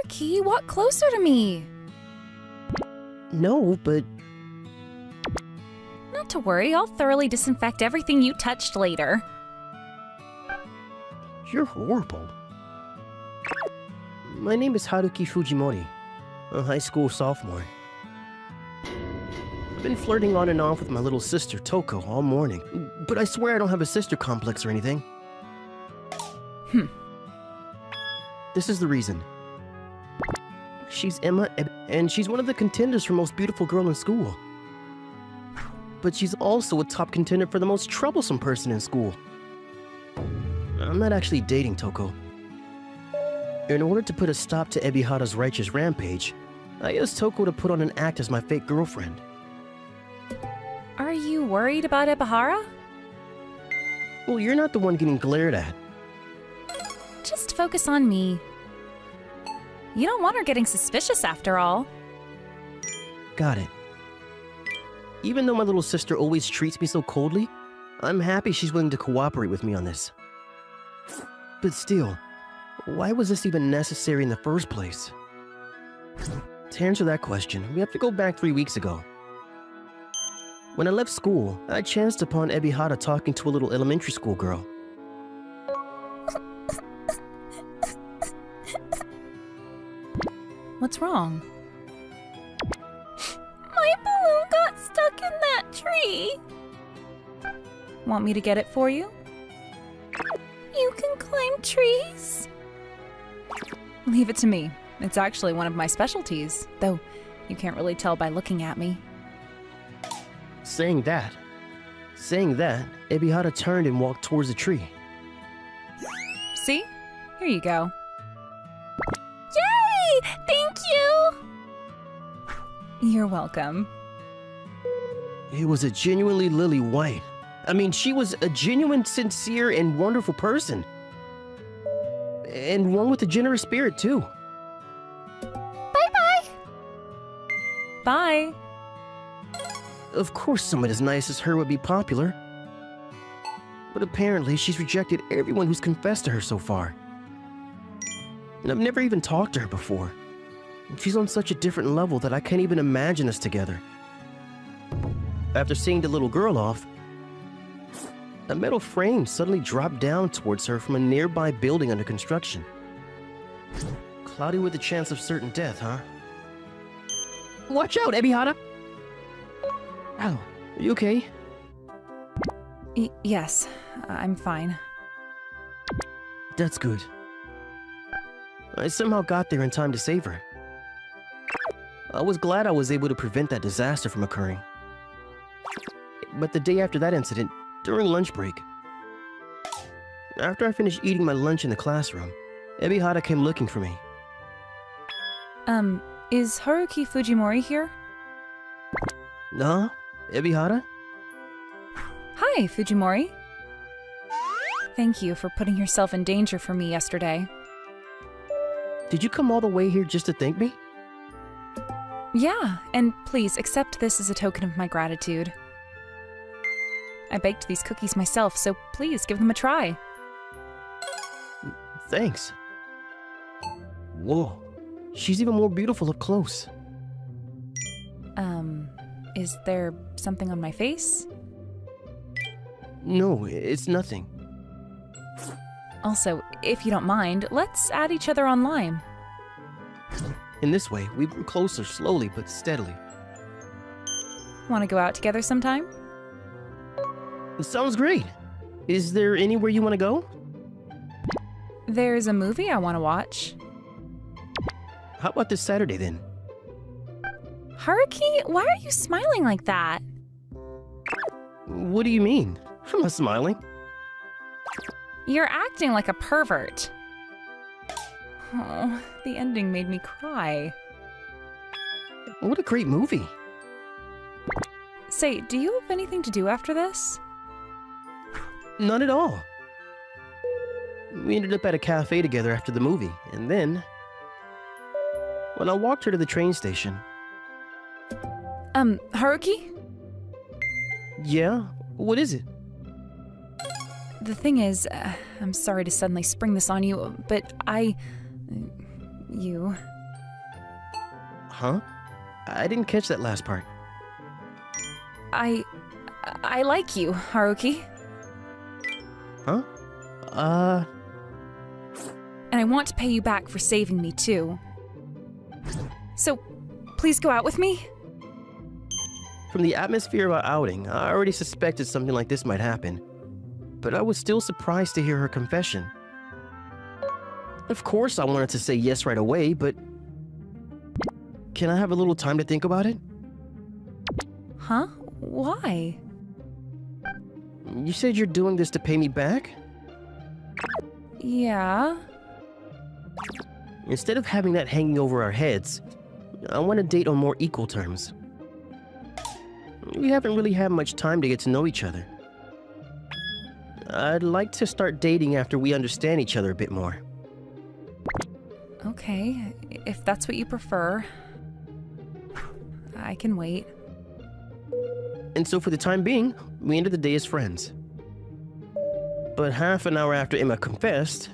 Haruki, walk closer to me. No, but... Not to worry, I'll thoroughly disinfect everything you touched later. You're horrible. My name is Haruki Fujimori, a high school sophomore. I've been flirting on and off with my little sister, Toko, all morning, but I swear I don't have a sister complex or anything. This is the reason. She's Emma, and she's one of the contenders for most beautiful girl in school. But she's also a top contender for the most troublesome person in school. I'm not actually dating Toko. In order to put a stop to Ebihara's righteous rampage, I asked Toko to put on an act as my fake girlfriend. Are you worried about Ebihara? Well, you're not the one getting glared at. Just focus on me. You don't want her getting suspicious after all. Got it. Even though my little sister always treats me so coldly, I'm happy she's willing to cooperate with me on this. But still, why was this even necessary in the first place? To answer that question, we have to go back 3 weeks ago. When I left school, I chanced upon Ebihara talking to a little elementary school girl. What's wrong? My balloon got stuck in that tree. Want me to get it for you? You can climb trees? Leave it to me. It's actually one of my specialties, though you can't really tell by looking at me. Saying that, Ebihara turned and walked towards the tree. See? Here you go. Yay! Thank you! You're welcome. It was a genuinely lily white. I mean, she was a genuine, sincere, and wonderful person. And one with a generous spirit, too. Bye-bye! Bye. Of course someone as nice as her would be popular. But apparently she's rejected everyone who's confessed to her so far. And I've never even talked to her before. She's on such a different level that I can't even imagine us together. After seeing the little girl off, a metal frame suddenly dropped down towards her from a nearby building under construction. Cloudy with the chance of certain death, huh? Watch out, Ebihara! Ow, are you okay? Yes, I'm fine. That's good. I somehow got there in time to save her. I was glad I was able to prevent that disaster from occurring. But the day after that incident, during lunch break, after I finished eating my lunch in the classroom, Ebihara came looking for me. Is Haruki Fujimori here? Nah, Ebihara? Hi, Fujimori. Thank you for putting yourself in danger for me yesterday. Did you come all the way here just to thank me? Yeah, and please accept this as a token of my gratitude. I baked these cookies myself, so please give them a try. Thanks. Whoa, she's even more beautiful up close. Is there something on my face? No, it's nothing. Also, if you don't mind, let's add each other on Lime. In this way, we grew closer slowly but steadily. Want to go out together sometime? Sounds great. Is there anywhere you want to go? There's a movie I want to watch. How about this Saturday then? Haruki, why are you smiling like that? What do you mean? I'm not smiling. You're acting like a pervert. Oh, the ending made me cry. What a great movie. Say, do you have anything to do after this? Not at all. We ended up at a cafe together after the movie, and then... when I walked her to the train station... Haruki? Yeah? What is it? The thing is, I'm sorry to suddenly spring this on you, but you... Huh? I didn't catch that last part. I like you, Haruki. Huh? And I want to pay you back for saving me, too. So, please go out with me? From the atmosphere of our outing, I already suspected something like this might happen. But I was still surprised to hear her confession. Of course I wanted to say yes right away, but... Can I have a little time to think about it? Huh? Why? You said you're doing this to pay me back? Yeah. Instead of having that hanging over our heads, I want to date on more equal terms. We haven't really had much time to get to know each other. I'd like to start dating after we understand each other a bit more. Okay, if that's what you prefer. I can wait. And so for the time being, we ended the day as friends. But half an hour after Emma confessed...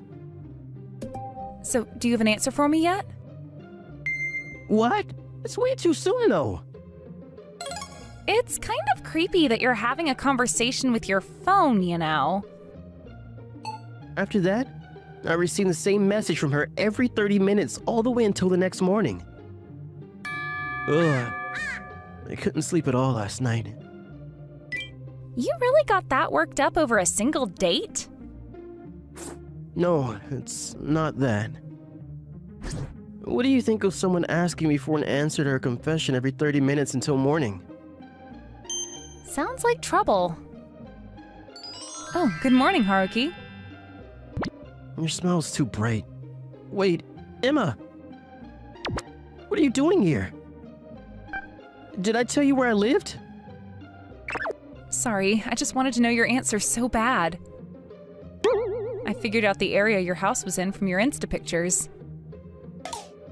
So, do you have an answer for me yet? What? It's way too soon, though. It's kind of creepy that you're having a conversation with your phone, you know. After that, I received the same message from her every 30 minutes all the way until the next morning. Ugh. I couldn't sleep at all last night. You really got that worked up over a single date? No, it's not that. What do you think of someone asking me for an answer to her confession every 30 minutes until morning? Sounds like trouble. Oh, good morning, Haruki. Your smell's too bright. Wait, Emma! What are you doing here? Did I tell you where I lived? Sorry, I just wanted to know your answer so bad. I figured out the area your house was in from your Insta pictures.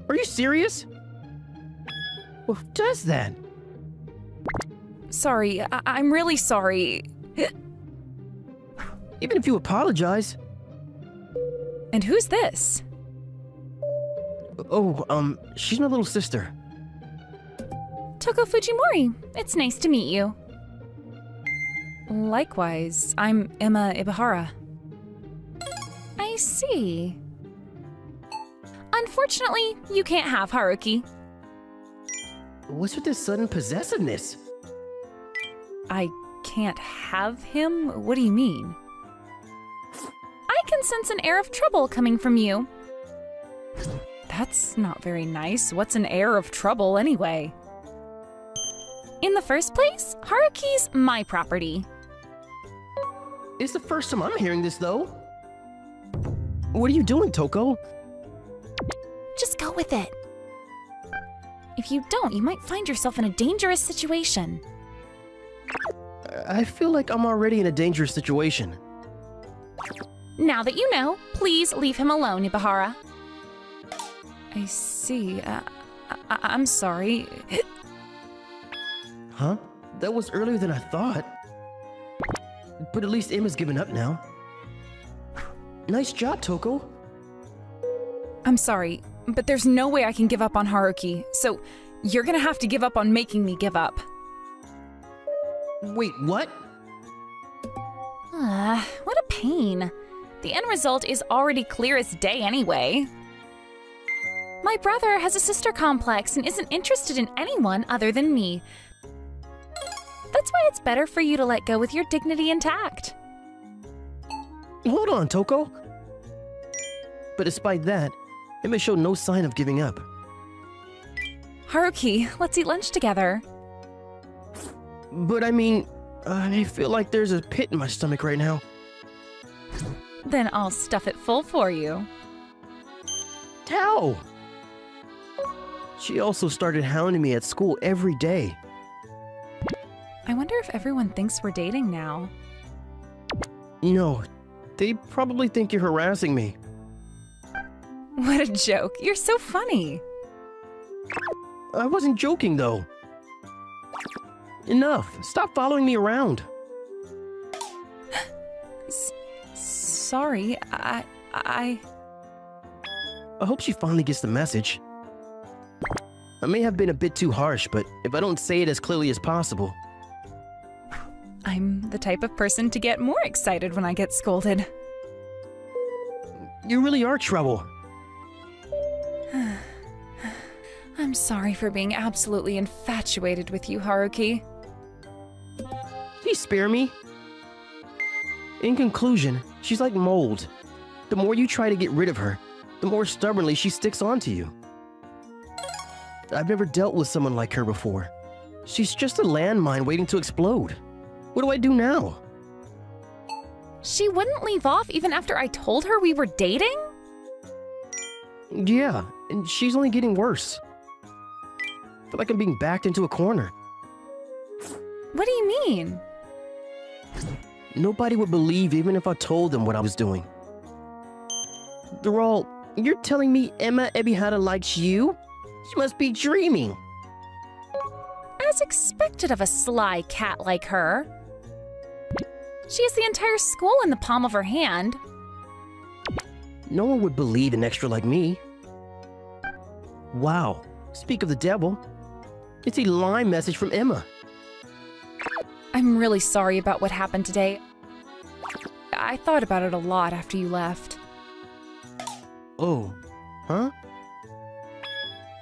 Are you serious? Well, who does that? Sorry, I'm really sorry. Even if you apologize. And who's this? Oh, she's my little sister. Toko Fujimori. It's nice to meet you. Likewise, I'm Emma Ibahara. I see. Unfortunately, you can't have Haruki. What's with this sudden possessiveness? I can't have him? What do you mean? I can sense an air of trouble coming from you. That's not very nice. What's an air of trouble anyway? In the first place, Haruki's my property. It's the first time I'm hearing this, though. What are you doing, Toko? Just go with it. If you don't, you might find yourself in a dangerous situation. I feel like I'm already in a dangerous situation. Now that you know, please leave him alone, Ibahara. I see. I'm sorry. Huh? That was earlier than I thought. But at least Emma's given up now. Nice job, Toko. I'm sorry, but there's no way I can give up on Haruki, so you're gonna have to give up on making me give up. Wait, what? What a pain. The end result is already clear as day anyway. My brother has a sister complex and isn't interested in anyone other than me. That's why it's better for you to let go with your dignity intact. Hold on, Toko. But despite that, Emma showed no sign of giving up. Haruki, let's eat lunch together. But I mean, I feel like there's a pit in my stomach right now. Then I'll stuff it full for you. How? She also started hounding me at school every day. I wonder if everyone thinks we're dating now. No, they probably think you're harassing me. What a joke. You're so funny. I wasn't joking, though. Enough. Stop following me around. Sorry, I hope she finally gets the message. I may have been a bit too harsh, but if I don't say it as clearly as possible... I'm the type of person to get more excited when I get scolded. You really are trouble. I'm sorry for being absolutely infatuated with you, Haruki. Please spare me. In conclusion, she's like mold. The more you try to get rid of her, the more stubbornly she sticks onto you. I've never dealt with someone like her before. She's just a landmine waiting to explode. What do I do now? She wouldn't leave off even after I told her we were dating? Yeah, and she's only getting worse. I feel like I'm being backed into a corner. What do you mean? Nobody would believe even if I told them what I was doing. They're all, you're telling me Emma Ebihara likes you? She must be dreaming. As expected of a sly cat like her. She has the entire school in the palm of her hand. No one would believe an extra like me. Wow, speak of the devil. It's a line message from Emma. I'm really sorry about what happened today. I thought about it a lot after you left. Oh, huh?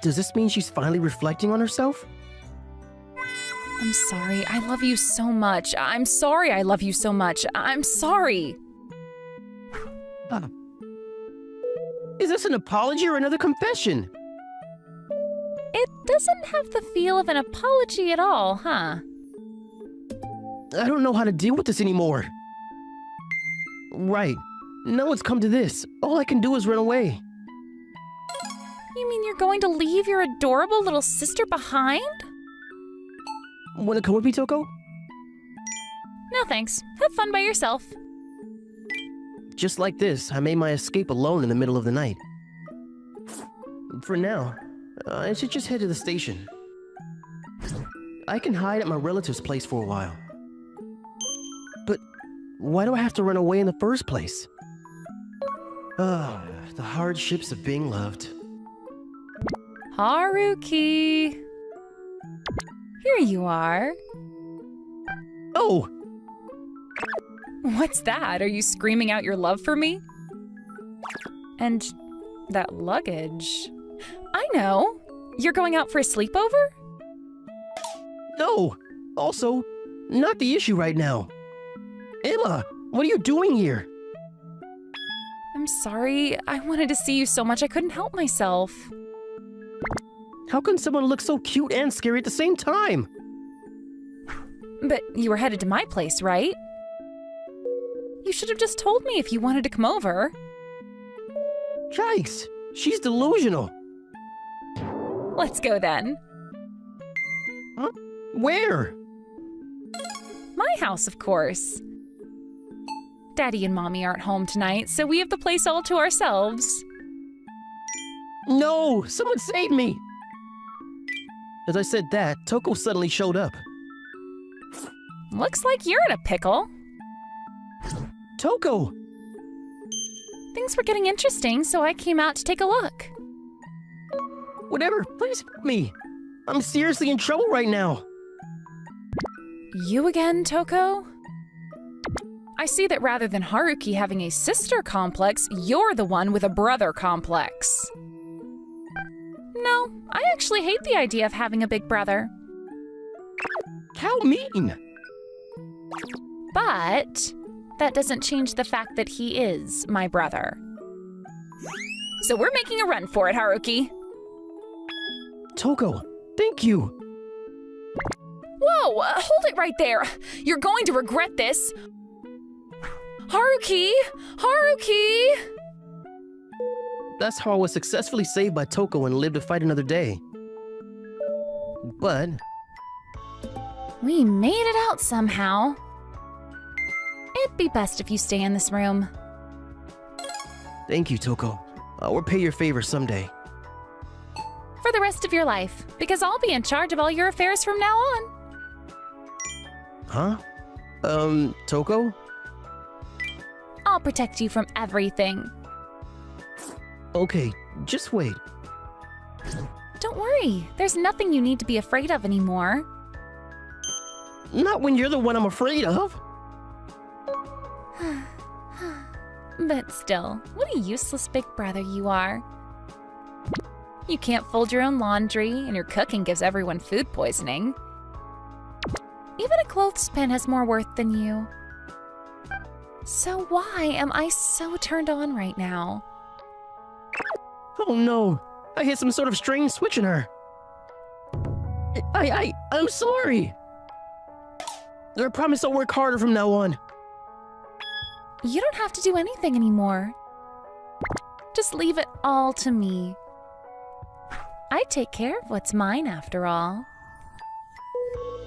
Does this mean she's finally reflecting on herself? I'm sorry. I love you so much. I'm sorry I love you so much. I'm sorry. Is this an apology or another confession? It doesn't have the feel of an apology at all, huh? I don't know how to deal with this anymore. Right. Now it's come to this. All I can do is run away. You mean you're going to leave your adorable little sister behind? Wanna come with me, Toko? No thanks. Have fun by yourself. Just like this, I made my escape alone in the middle of the night. For now, I should just head to the station. I can hide at my relative's place for a while. But why do I have to run away in the first place? Ah, the hardships of being loved. Haruki! Here you are. Oh! What's that? Are you screaming out your love for me? And that luggage. I know. You're going out for a sleepover? No! Also, not the issue right now. Emma, what are you doing here? I'm sorry. I wanted to see you so much I couldn't help myself. How can someone look so cute and scary at the same time? But you were headed to my place, right? You should have just told me if you wanted to come over. Yikes! She's delusional. Let's go then. Huh? Where? My house, of course. Daddy and Mommy aren't home tonight, so we have the place all to ourselves. No! Someone save me! As I said that, Toko suddenly showed up. Looks like you're in a pickle. Toko! Things were getting interesting, so I came out to take a look. Whatever, please help me. I'm seriously in trouble right now. You again, Toko? I see that rather than Haruki having a sister complex, you're the one with a brother complex. No, I actually hate the idea of having a big brother. How mean! But that doesn't change the fact that he is my brother. So we're making a run for it, Haruki. Toko, thank you. Whoa, hold it right there. You're going to regret this. Haruki! Haruki! That's how I was successfully saved by Toko and lived to fight another day. But We made it out somehow. It'd be best if you stay in this room. thank you, Toko. I'll repay your favor someday. For the rest of your life, because I'll be in charge of all your affairs from now on. Huh? Toko? I'll protect you from everything. Okay, just wait. Don't worry, there's nothing you need to be afraid of anymore. Not when you're the one I'm afraid of. But still, what a useless big brother you are. You can't fold your own laundry, and your cooking gives everyone food poisoning. Even a clothespin has more worth than you. So why am I so turned on right now? Oh no, I hit some sort of strange switch in her. I'm sorry. I promise I'll work harder from now on. You don't have to do anything anymore. Just leave it all to me. I take care of what's mine after all.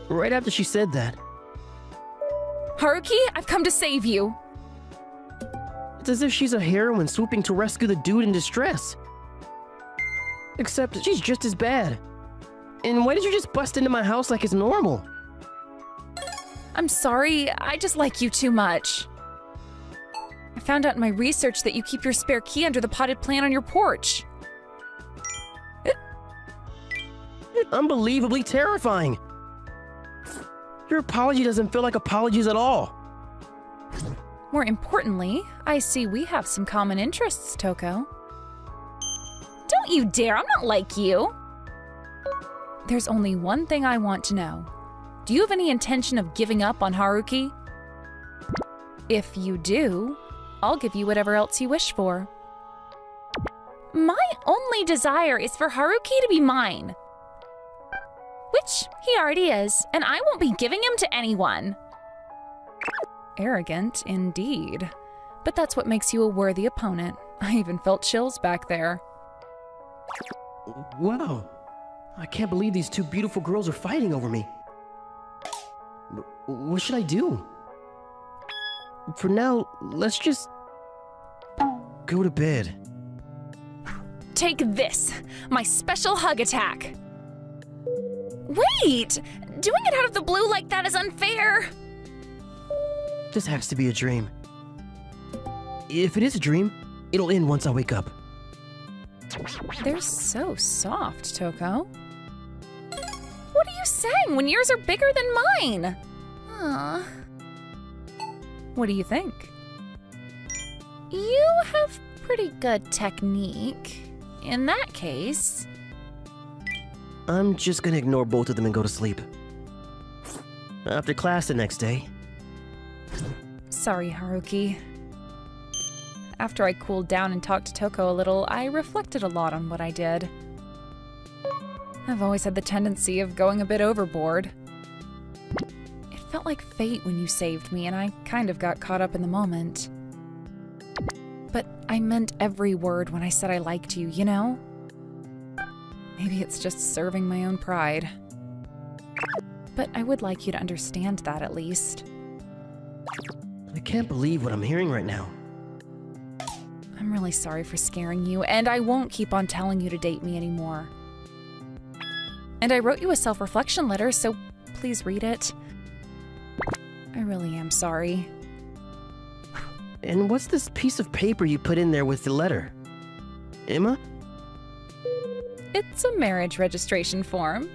Right after she said that, Haruki, I've come to save you. it's as if she's a heroine swooping to rescue the dude in distress. Except she's just as bad. And why did you just bust into my house like it's normal? I'm sorry, I just like you too much. I found out in my research that you keep your spare key under the potted plant on your porch. Unbelievably terrifying. Your apology doesn't feel like apologies at all. More importantly, I see we have some common interests, Toko. Don't you dare, I'm not like you. There's only one thing I want to know. Do you have any intention of giving up on Haruki? If you do, I'll give you whatever else you wish for. My only desire is for Haruki to be mine. Which he already is, and I won't be giving him to anyone. Arrogant, indeed. But that's what makes you a worthy opponent. I even felt chills back there. Wow. I can't believe these two beautiful girls are fighting over me. What should I do? For now, let's just go to bed. Take this, my special hug attack. Wait! Doing it out of the blue like that is unfair! This has to be a dream. If it is a dream, it'll end once I wake up. They're so soft, Toko. What are you saying when yours are bigger than mine? Aw. What do you think? You have pretty good technique. In that case... I'm just gonna ignore both of them and go to sleep. After class the next day. Sorry, Haruki. After I cooled down and talked to Toko a little, I reflected a lot on what I did. I've always had the tendency of going a bit overboard. It felt like fate when you saved me, and I kind of got caught up in the moment. But I meant every word when I said I liked you, you know? Maybe it's just serving my own pride. But I would like you to understand that at least. I can't believe what I'm hearing right now. I'm really sorry for scaring you, and I won't keep on telling you to date me anymore. And I wrote you a self-reflection letter, so please read it. I really am sorry. And what's this piece of paper you put in there with the letter? Emma? It's a marriage registration form.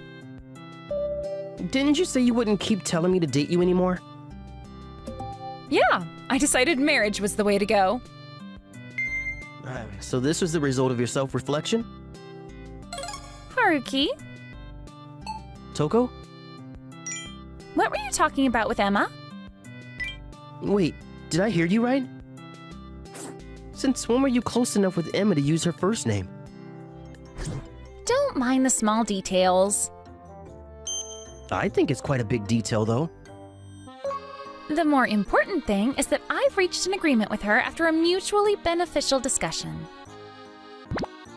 Didn't you say you wouldn't keep telling me to date you anymore? Yeah, I decided marriage was the way to go. So this was the result of your self-reflection? Haruki, Toko? what were you talking about with Emma? Wait, did I hear you right? Since when were you close enough with Emma to use her first name? Don't mind the small details. I think it's quite a big detail, though. The more important thing is that I've reached an agreement with her after a mutually beneficial discussion.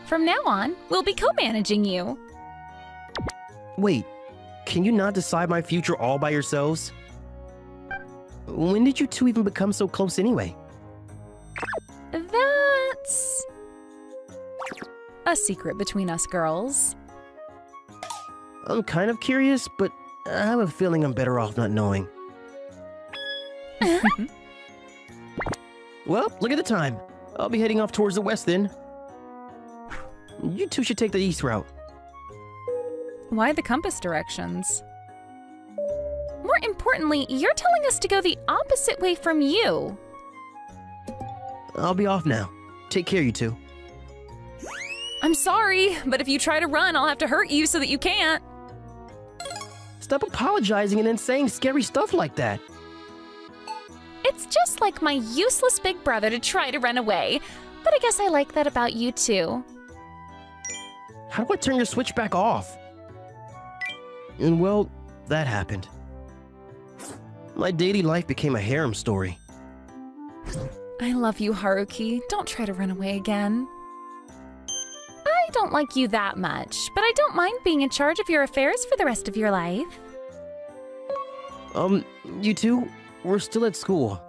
From now on, we'll be co-managing you. Wait, can you not decide my future all by yourselves? When did you two even become so close anyway? That's a secret between us girls. I'm kind of curious, but I have a feeling I'm better off not knowing. Well, look at the time. I'll be heading off towards the west then. You two should take the east route. Why the compass directions? More importantly, you're telling us to go the opposite way from you. I'll be off now. Take care, you two. I'm sorry, but if you try to run, I'll have to hurt you so that you can't. Stop apologizing and then saying scary stuff like that. It's just like my useless big brother to try to run away, but I guess I like that about you too. How do I turn your switch back off? And well, that happened. My daily life became a harem story. I love you, Haruki. Don't try to run away again. I don't like you that much, but I don't mind being in charge of your affairs for the rest of your life. You two, we're still at school.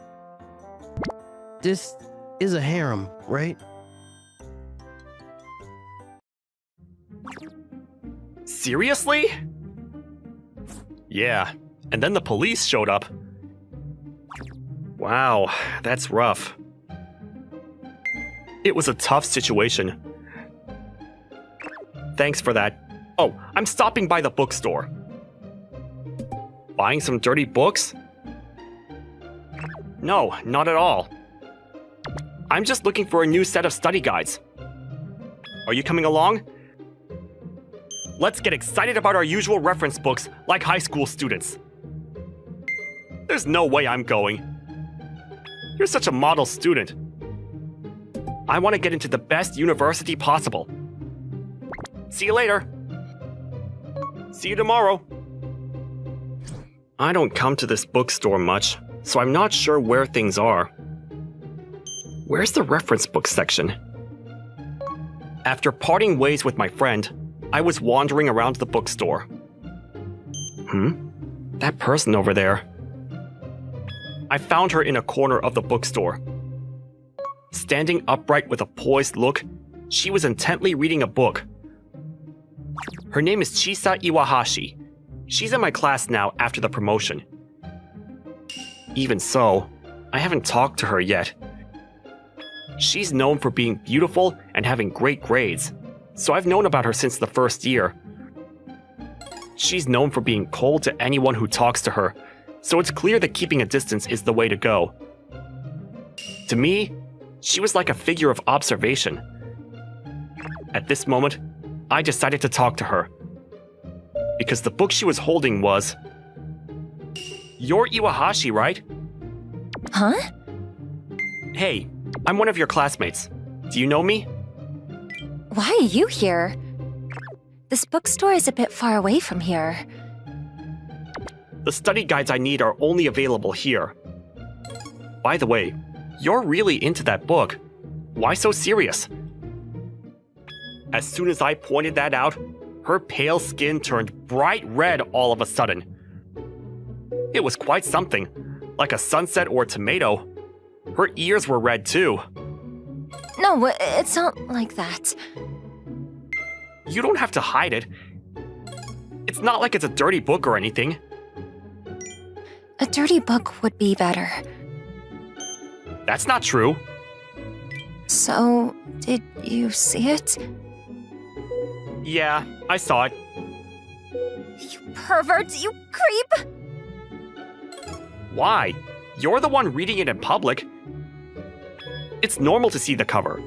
This is a harem, right? Seriously? Yeah, and then the police showed up. Wow, that's rough. It was a tough situation. Thanks for that. Oh, I'm stopping by the bookstore. Buying some dirty books? No, not at all. I'm just looking for a new set of study guides. Are you coming along? Let's get excited about our usual reference books like high school students. There's no way I'm going. You're such a model student. I want to get into the best university possible. See you later. See you tomorrow. I don't come to this bookstore much, so I'm not sure where things are. Where's the reference book section? After parting ways with my friend, I was wandering around the bookstore. That person over there. I found her in a corner of the bookstore. Standing upright with a poised look, she was intently reading a book. Her name is Chisa Iwahashi. She's in my class now after the promotion. Even so, I haven't talked to her yet. She's known for being beautiful and having great grades, so I've known about her since the first year. She's known for being cold to anyone who talks to her, so it's clear that keeping a distance is the way to go. To me, she was like a figure of observation. At this moment, I decided to talk to her. Because the book she was holding was... You're Iwahashi, right? Huh? Hey, I'm one of your classmates. Do you know me? Why are you here? This bookstore is a bit far away from here. The study guides I need are only available here. By the way, you're really into that book. Why so serious? As soon as I pointed that out, her pale skin turned bright red all of a sudden. It was quite something, like a sunset or a tomato. Her ears were red too. No, it's not like that. You don't have to hide it. It's not like it's a dirty book or anything. A dirty book would be better. That's not true. So, did you see it? Yeah, I saw it. You pervert, you creep! Why? You're the one reading it in public. It's normal to see the cover.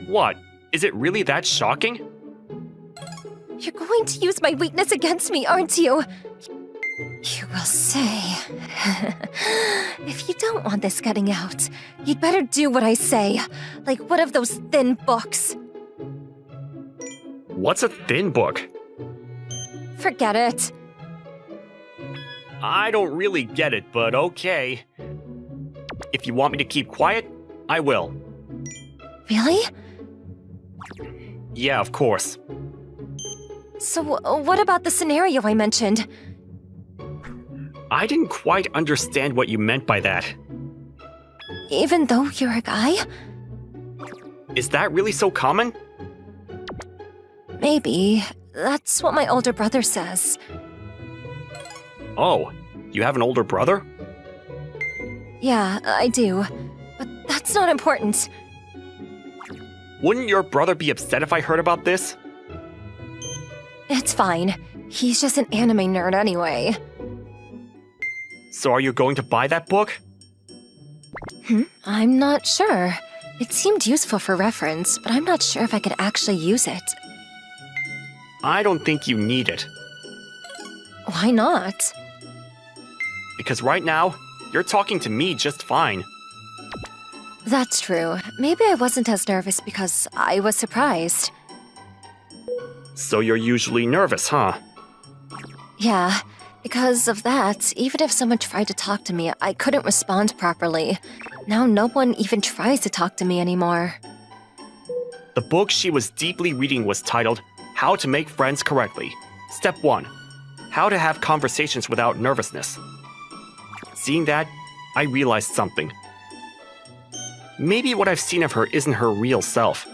What? Is it really that shocking? You're going to use my weakness against me, aren't you? You will say. If you don't want this getting out, you'd better do what I say. Like one of those thin books. What's a thin book? Forget it. I don't really get it, but okay. If you want me to keep quiet, I will. Really? Yeah, of course. So, what about the scenario I mentioned? I didn't quite understand what you meant by that. Even though you're a guy? Is that really so common? Maybe. That's what my older brother says. Oh, you have an older brother? Yeah, I do. But that's not important. Wouldn't your brother be upset if I heard about this? It's fine. He's just an anime nerd anyway. So are you going to buy that book? I'm not sure. It seemed useful for reference, but I'm not sure if I could actually use it. I don't think you need it. Why not? Because right now, you're talking to me just fine. That's true. Maybe I wasn't as nervous because I was surprised. So you're usually nervous, huh? Yeah, because of that, even if someone tried to talk to me, I couldn't respond properly. Now no one even tries to talk to me anymore. The book she was deeply reading was titled How to Make Friends Correctly. Step 1. How to have conversations without nervousness. Seeing that, I realized something. Maybe what I've seen of her isn't her real self.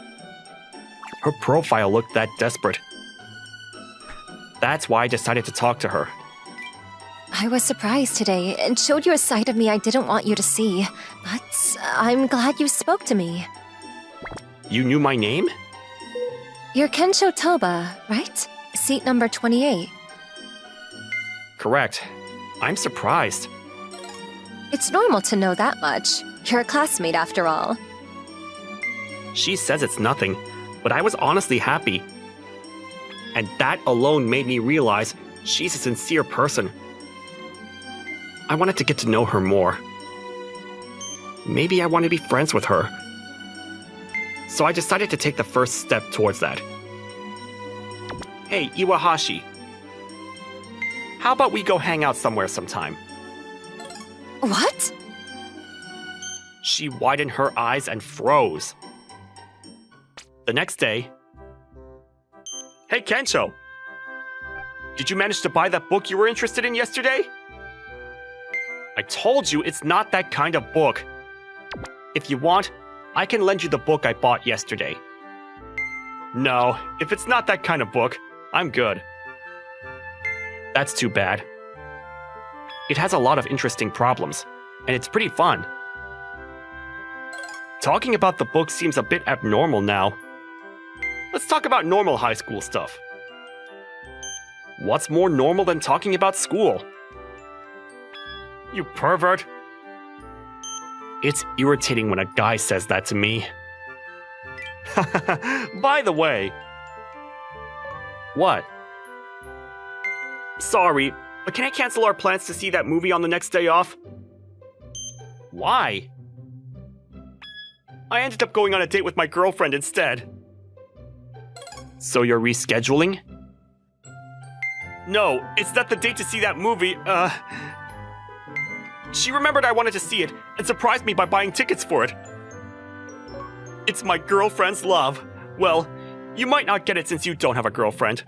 Her profile looked that desperate. That's why I decided to talk to her. I was surprised today and showed you a side of me I didn't want you to see, but I'm glad you spoke to me. You knew my name? You're Kensho Toba, right? Seat number 28. Correct. I'm surprised. It's normal to know that much. You're a classmate after all. She says it's nothing, but I was honestly happy. And that alone made me realize she's a sincere person. I wanted to get to know her more. Maybe I want to be friends with her. So I decided to take the first step towards that. Hey, Iwahashi. How about we go hang out somewhere sometime? What? She widened her eyes and froze. The next day... Hey, Kensho! Did you manage to buy that book you were interested in yesterday? I told you it's not that kind of book. If you want, I can lend you the book I bought yesterday. No, if it's not that kind of book, I'm good. That's too bad. It has a lot of interesting problems, and it's pretty fun. Talking about the book seems a bit abnormal now. Let's talk about normal high school stuff. What's more normal than talking about school? You pervert. It's irritating when a guy says that to me. By the way... What? Sorry, but can I cancel our plans to see that movie on the next day off? Why? I ended up going on a date with my girlfriend instead. So you're rescheduling? No, it's that the date to see that movie, She remembered I wanted to see it and surprised me by buying tickets for it. It's my girlfriend's love. Well, you might not get it since you don't have a girlfriend.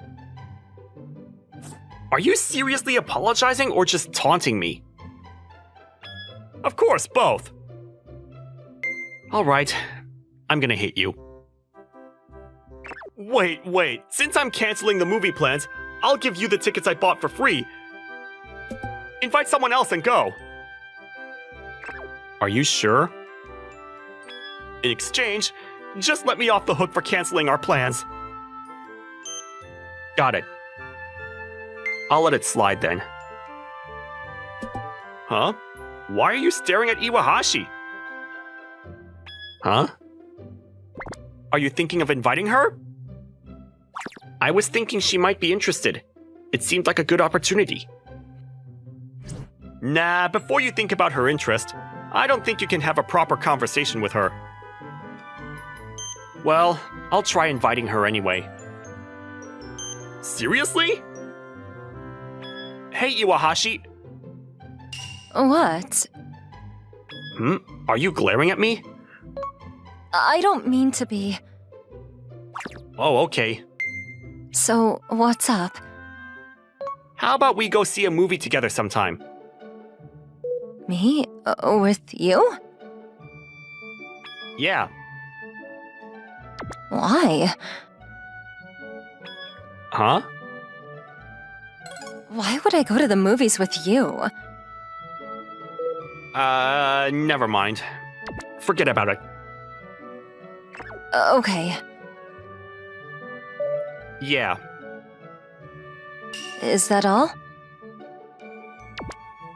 Are you seriously apologizing or just taunting me? Of course, both. Alright, I'm gonna hit you. Wait, since I'm canceling the movie plans, I'll give you the tickets I bought for free. Invite someone else and go. Are you sure? In exchange, just let me off the hook for canceling our plans. Got it. I'll let it slide then. Huh? Why are you staring at Iwahashi? Huh? Are you thinking of inviting her? I was thinking she might be interested. It seemed like a good opportunity. Nah, before you think about her interest, I don't think you can have a proper conversation with her. Well, I'll try inviting her anyway. Seriously? Hey, Iwahashi. What? Are you glaring at me? I don't mean to be. Oh, okay. So, what's up? How about we go see a movie together sometime? Me? With you? Yeah. Why? Huh? Why would I go to the movies with you? Never mind. Forget about it. Okay. Yeah. Is that all?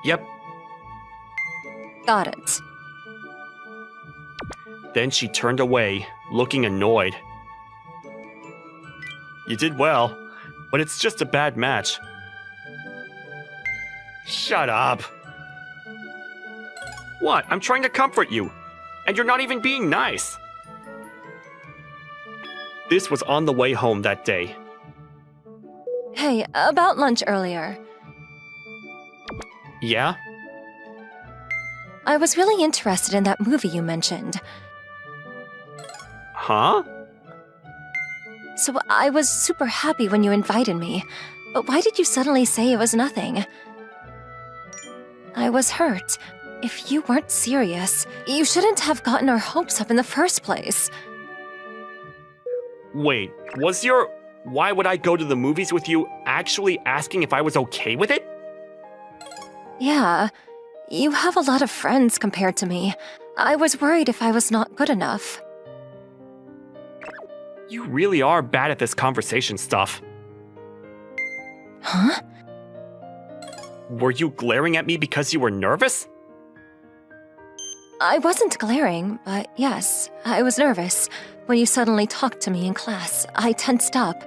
Yep. Got it. Then she turned away, looking annoyed. You did well, but it's just a bad match. Shut up. What? I'm trying to comfort you, and you're not even being nice. This was on the way home that day. Hey, about lunch earlier. Yeah? I was really interested in that movie you mentioned. Huh? So I was super happy when you invited me. But why did you suddenly say it was nothing? I was hurt. If you weren't serious, you shouldn't have gotten our hopes up in the first place. Wait, was your "why would I go to the movies with you" actually asking if I was okay with it? Yeah, you have a lot of friends compared to me. I was worried if I was not good enough. You really are bad at this conversation stuff. Huh? Were you glaring at me because you were nervous? I wasn't glaring, but yes, I was nervous. When you suddenly talked to me in class, I tensed up.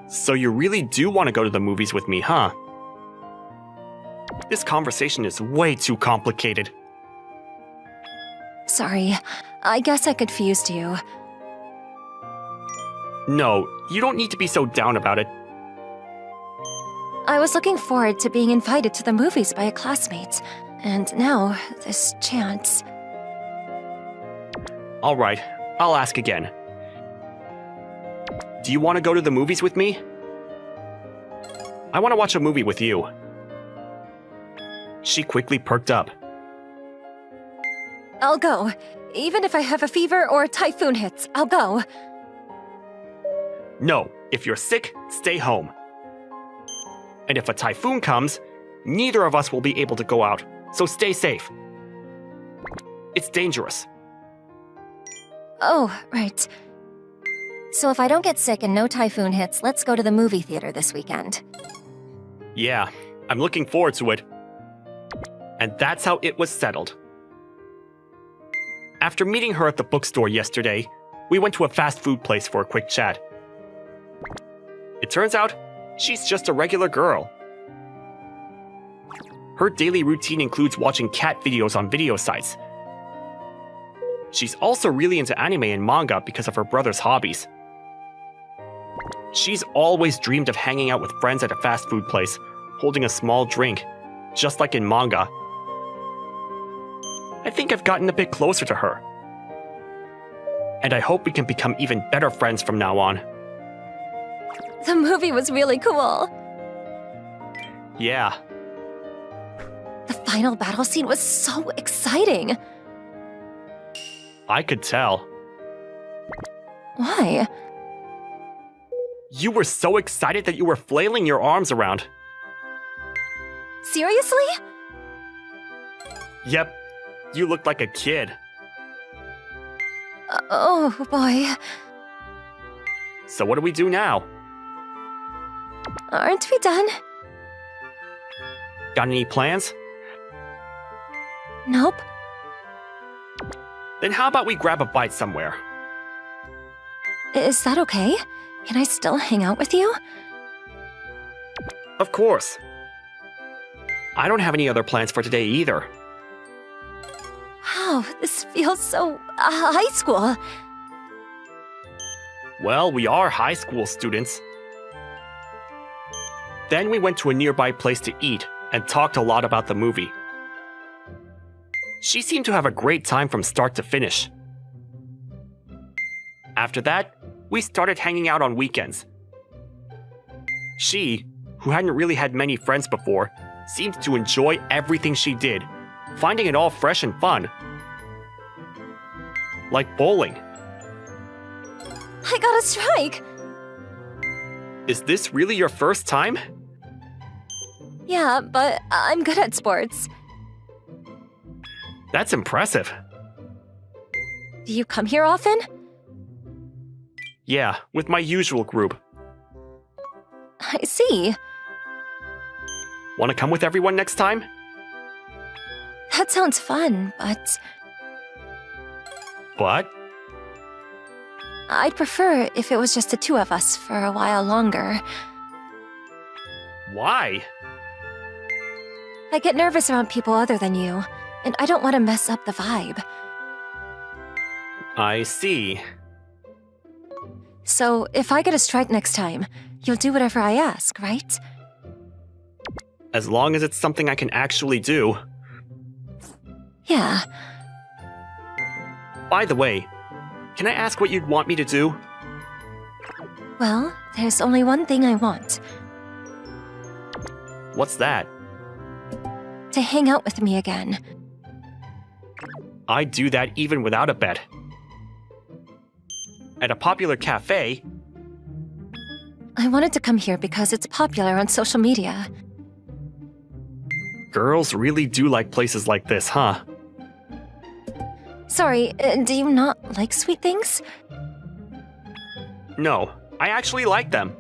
So you really do want to go to the movies with me, huh? This conversation is way too complicated. Sorry, I guess I confused you. No, you don't need to be so down about it. I was looking forward to being invited to the movies by a classmate, and now this chance. Alright, I'll ask again. Do you want to go to the movies with me? I want to watch a movie with you. She quickly perked up. I'll go. Even if I have a fever or a typhoon hits, I'll go. No, if you're sick, stay home. And if a typhoon comes, neither of us will be able to go out, so stay safe. It's dangerous. Oh, right. So if I don't get sick and no typhoon hits, let's go to the movie theater this weekend. Yeah, I'm looking forward to it. And that's how it was settled. After meeting her at the bookstore yesterday, we went to a fast food place for a quick chat. It turns out, she's just a regular girl. Her daily routine includes watching cat videos on video sites. She's also really into anime and manga because of her brother's hobbies. She's always dreamed of hanging out with friends at a fast food place, holding a small drink, just like in manga. I think I've gotten a bit closer to her. And I hope we can become even better friends from now on. The movie was really cool. Yeah. The final battle scene was so exciting. I could tell. Why? You were so excited that you were flailing your arms around. Seriously? Yep, you looked like a kid. Oh, boy. So what do we do now? Aren't we done? Got any plans? Nope. Then how about we grab a bite somewhere? Is that okay? Can I still hang out with you? Of course. I don't have any other plans for today either. Wow, this feels so high school. Well, we are high school students. Then we went to a nearby place to eat and talked a lot about the movie. She seemed to have a great time from start to finish. After that, we started hanging out on weekends. She, who hadn't really had many friends before, seemed to enjoy everything she did, finding it all fresh and fun. Like bowling. I got a strike. Is this really your first time? Yeah, but I'm good at sports. That's impressive. Do you come here often? Yeah, with my usual group. I see. Want to come with everyone next time? That sounds fun, but But? I'd prefer if it was just the two of us for a while longer. Why? I get nervous around people other than you, and I don't want to mess up the vibe. I see. So, if I get a strike next time, you'll do whatever I ask, right? As long as it's something I can actually do. Yeah. By the way, can I ask what you'd want me to do? Well, there's only one thing I want. What's that? To hang out with me again. I'd do that even without a bet. At a popular cafe? I wanted to come here because it's popular on social media. Girls really do like places like this, huh? Sorry, do you not like sweet things? No, I actually like them.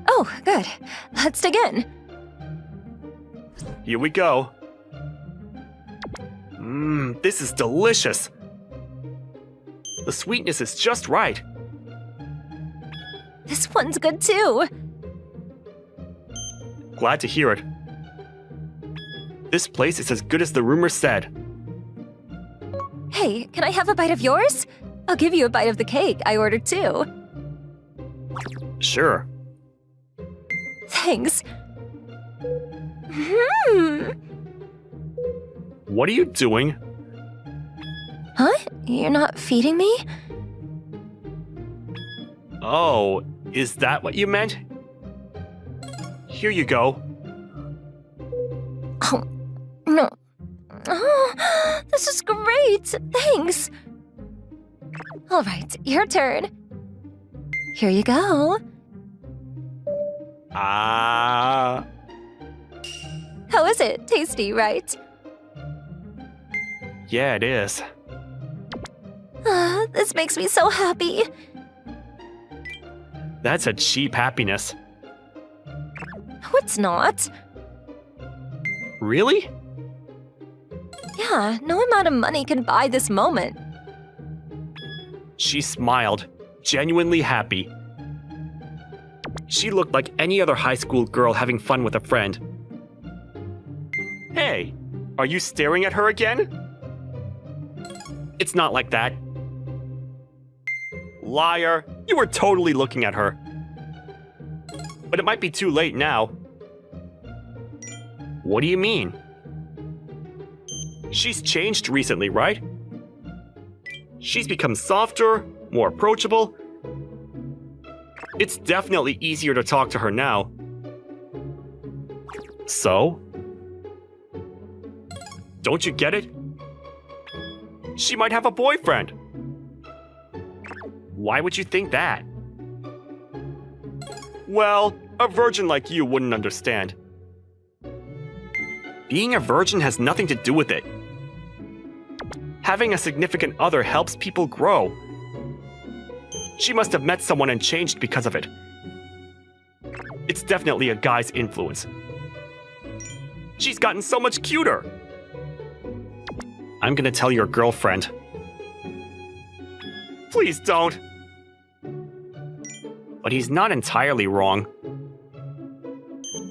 Oh, good. Let's dig in. Here we go. This is delicious. The sweetness is just right. This one's good too. Glad to hear it. This place is as good as the rumor said. Hey, can I have a bite of yours? I'll give you a bite of the cake I ordered too. Sure. Thanks. What are you doing? Huh? You're not feeding me? Oh, is that what you meant? Here you go. Oh, no. Oh, this is great. Thanks. All right, your turn. Here you go. Ah. How is it? Tasty, right? Yeah, it is. This makes me so happy. That's a cheap happiness. No, it's not. Really? Yeah, no amount of money can buy this moment. She smiled, genuinely happy. She looked like any other high school girl having fun with a friend. Hey, are you staring at her again? It's not like that. Liar, you were totally looking at her. But it might be too late now. What do you mean? She's changed recently, right? She's become softer, more approachable. It's definitely easier to talk to her now. So? Don't you get it? She might have a boyfriend. Why would you think that? Well, a virgin like you wouldn't understand. Being a virgin has nothing to do with it. Having a significant other helps people grow. She must have met someone and changed because of it. It's definitely a guy's influence. She's gotten so much cuter. I'm gonna tell your girlfriend. Please don't. But he's not entirely wrong.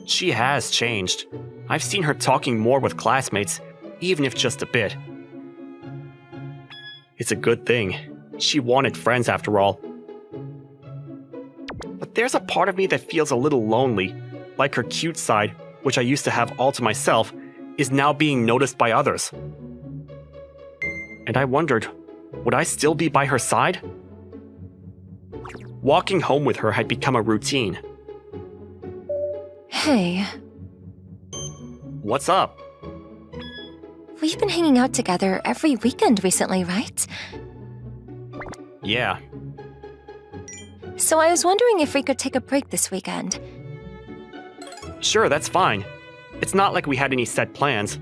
She has changed. I've seen her talking more with classmates, even if just a bit. It's a good thing. She wanted friends after all. But there's a part of me that feels a little lonely, like her cute side, which I used to have all to myself, is now being noticed by others. And I wondered, would I still be by her side? Walking home with her had become a routine. Hey, What's up? we've been hanging out together every weekend recently, right? Yeah, So I was wondering if we could take a break this weekend. sure, that's fine. It's not like we had any set plans.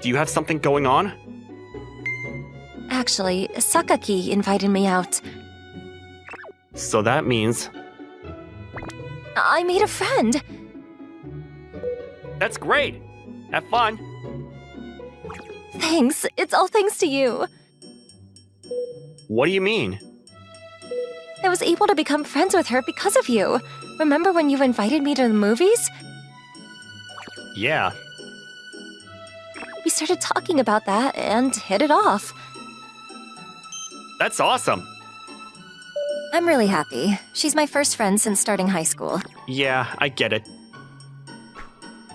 Do you have something going on? Actually, Sakaki invited me out. So that means... I made a friend. That's great! Have fun! Thanks. It's all thanks to you. What do you mean? I was able to become friends with her because of you. Remember when you invited me to the movies? Yeah, We started talking about that and hit it off. that's awesome! I'm really happy. She's my first friend since starting high school. Yeah, I get it.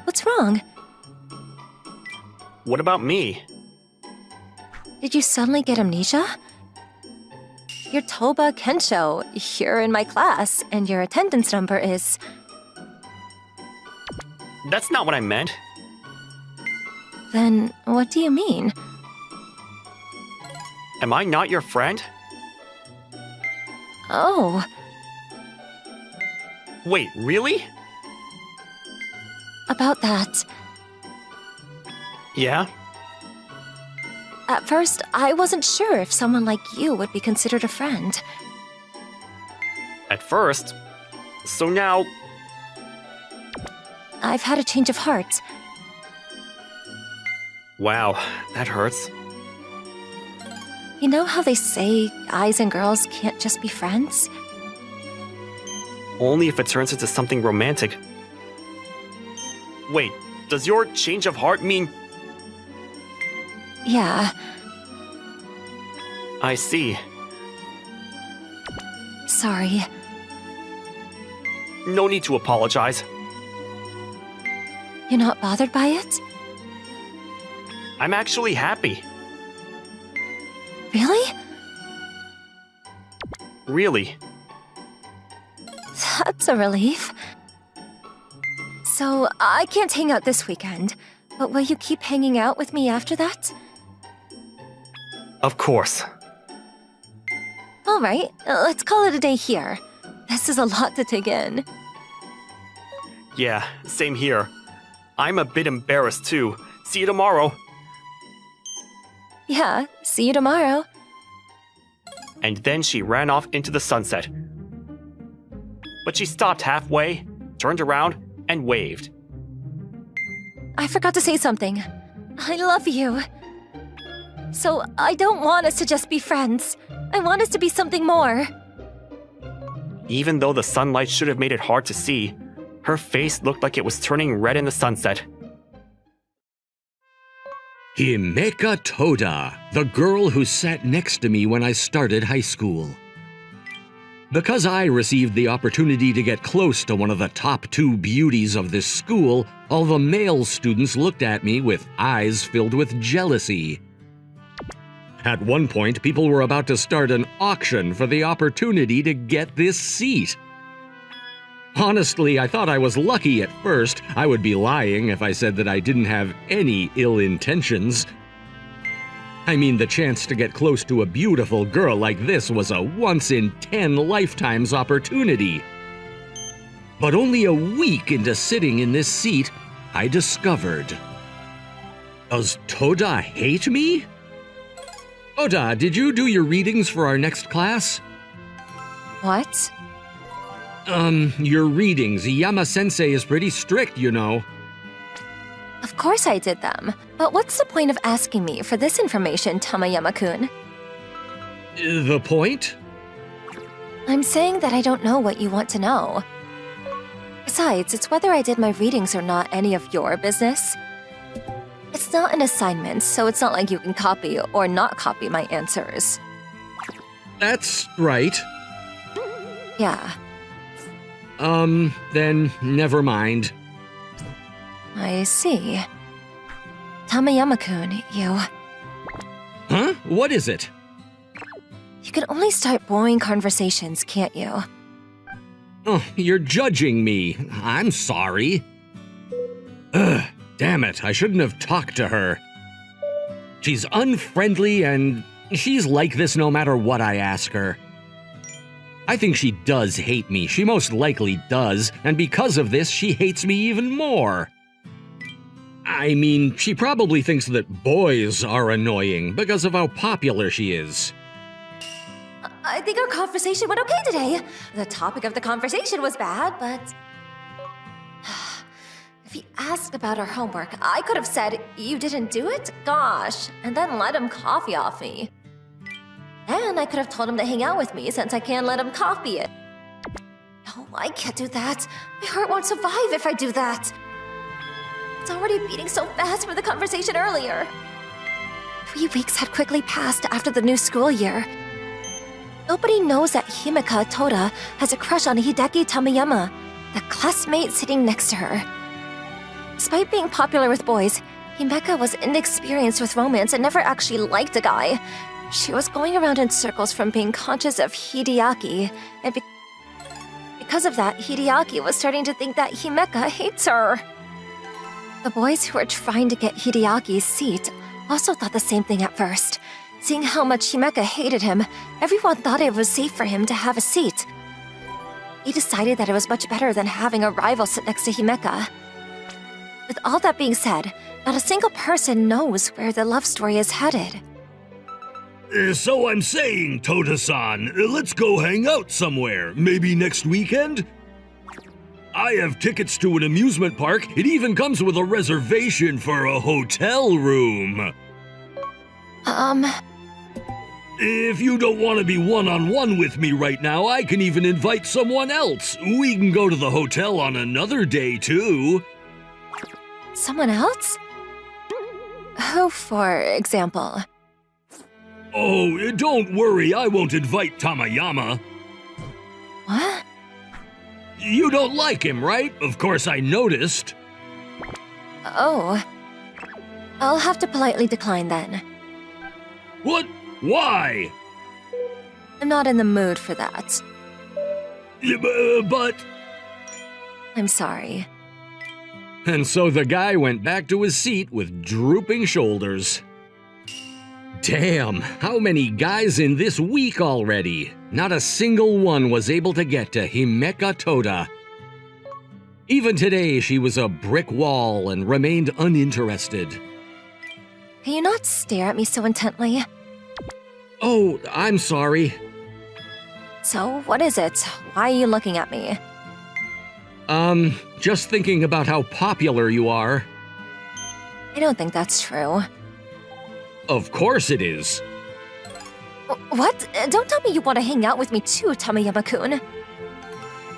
What's wrong? What about me? Did you suddenly get amnesia? You're Toba Kensho. You're in my class, and your attendance number is... That's not what I meant. Then what do you mean? Am I not your friend? Oh, Wait, really? about that. Yeah? At first, I wasn't sure if someone like you would be considered a friend. At first. So now... I've had a change of heart. Wow, that hurts. You know how they say guys and girls can't just be friends? Only if it turns into something romantic. Wait, does your change of heart mean... Yeah, I see. sorry. No need to apologize. You're not bothered by it? I'm actually happy. Really? Really. That's a relief. So, I can't hang out this weekend, but will you keep hanging out with me after that? Of course. Alright, let's call it a day here. This is a lot to take in. Yeah, same here. I'm a bit embarrassed too. See you tomorrow. Yeah, see you tomorrow. And then she ran off into the sunset. But she stopped halfway, turned around, and waved. I forgot to say something. I love you. So, I don't want us to just be friends. I want us to be something more. Even though the sunlight should have made it hard to see, her face looked like it was turning red in the sunset. Himeka Toda, the girl who sat next to me when I started high school. Because I received the opportunity to get close to one of the top 2 beauties of this school, all the male students looked at me with eyes filled with jealousy. At one point, people were about to start an auction for the opportunity to get this seat. Honestly, I thought I was lucky at first. I would be lying if I said that I didn't have any ill intentions. I mean, the chance to get close to a beautiful girl like this was a once-in-10 lifetimes opportunity. But only a week into sitting in this seat, I discovered. Does Toda hate me? Toda, did you do your readings for our next class? What? Your readings. Yama-sensei is pretty strict, you know. Of course I did them. But what's the point of asking me for this information, Tamayama-kun? The point? I'm saying that I don't know what you want to know. Besides, it's whether I did my readings or not any of your business. It's not an assignment, so it's not like you can copy or not copy my answers. That's right. Yeah, Then never mind. I see. Tamayama-kun, you Huh? What is it? can only start boring conversations, can't you? Oh, you're judging me. I'm sorry. Ugh, damn it, I shouldn't have talked to her. She's unfriendly and she's like this no matter what I ask her. I think she does hate me, she most likely does, and because of this, she hates me even more. I mean, she probably thinks that boys are annoying because of how popular she is. I think our conversation went okay today. The topic of the conversation was bad, but... If he asked about our homework, I could have said, "You didn't do it? Gosh," and then let him copy off me. And I could have told him to hang out with me since I can't let him copy it. No, I can't do that. My heart won't survive if I do that. It's already beating so fast from the conversation earlier. 3 weeks had quickly passed after the new school year. Nobody knows that Himeka Toda has a crush on Hideki Tamayama, the classmate sitting next to her. Despite being popular with boys, Himeka was inexperienced with romance and never actually liked a guy. She was going around in circles from being conscious of Hideaki, and because of that, Hideaki was starting to think that Himeka hates her. The boys who were trying to get Hideaki's seat also thought the same thing at first. Seeing how much Himeka hated him, everyone thought it was safe for him to have a seat. He decided that it was much better than having a rival sit next to Himeka. With all that being said, not a single person knows where the love story is headed. So I'm saying, Toda-san, let's go hang out somewhere, maybe next weekend? I have tickets to an amusement park. It even comes with a reservation for a hotel room. If you don't want to be one-on-one with me right now, I can even invite someone else. We can go to the hotel on another day, too. Someone else? Who, for example? Oh, don't worry, I won't invite Tamayama. What? You don't like him, right? Of course I noticed. Oh. I'll have to politely decline then. What? Why? I'm not in the mood for that. But... I'm sorry. And so the guy went back to his seat with drooping shoulders. Damn, how many guys in this week already? Not a single one was able to get to Himeka Toda. Even today, she was a brick wall and remained uninterested. Can you not stare at me so intently? Oh, I'm sorry. So, what is it? Why are you looking at me? Just thinking about how popular you are. I don't think that's true. Of course it is. What? Don't tell me you want to hang out with me too, Tamayama-kun.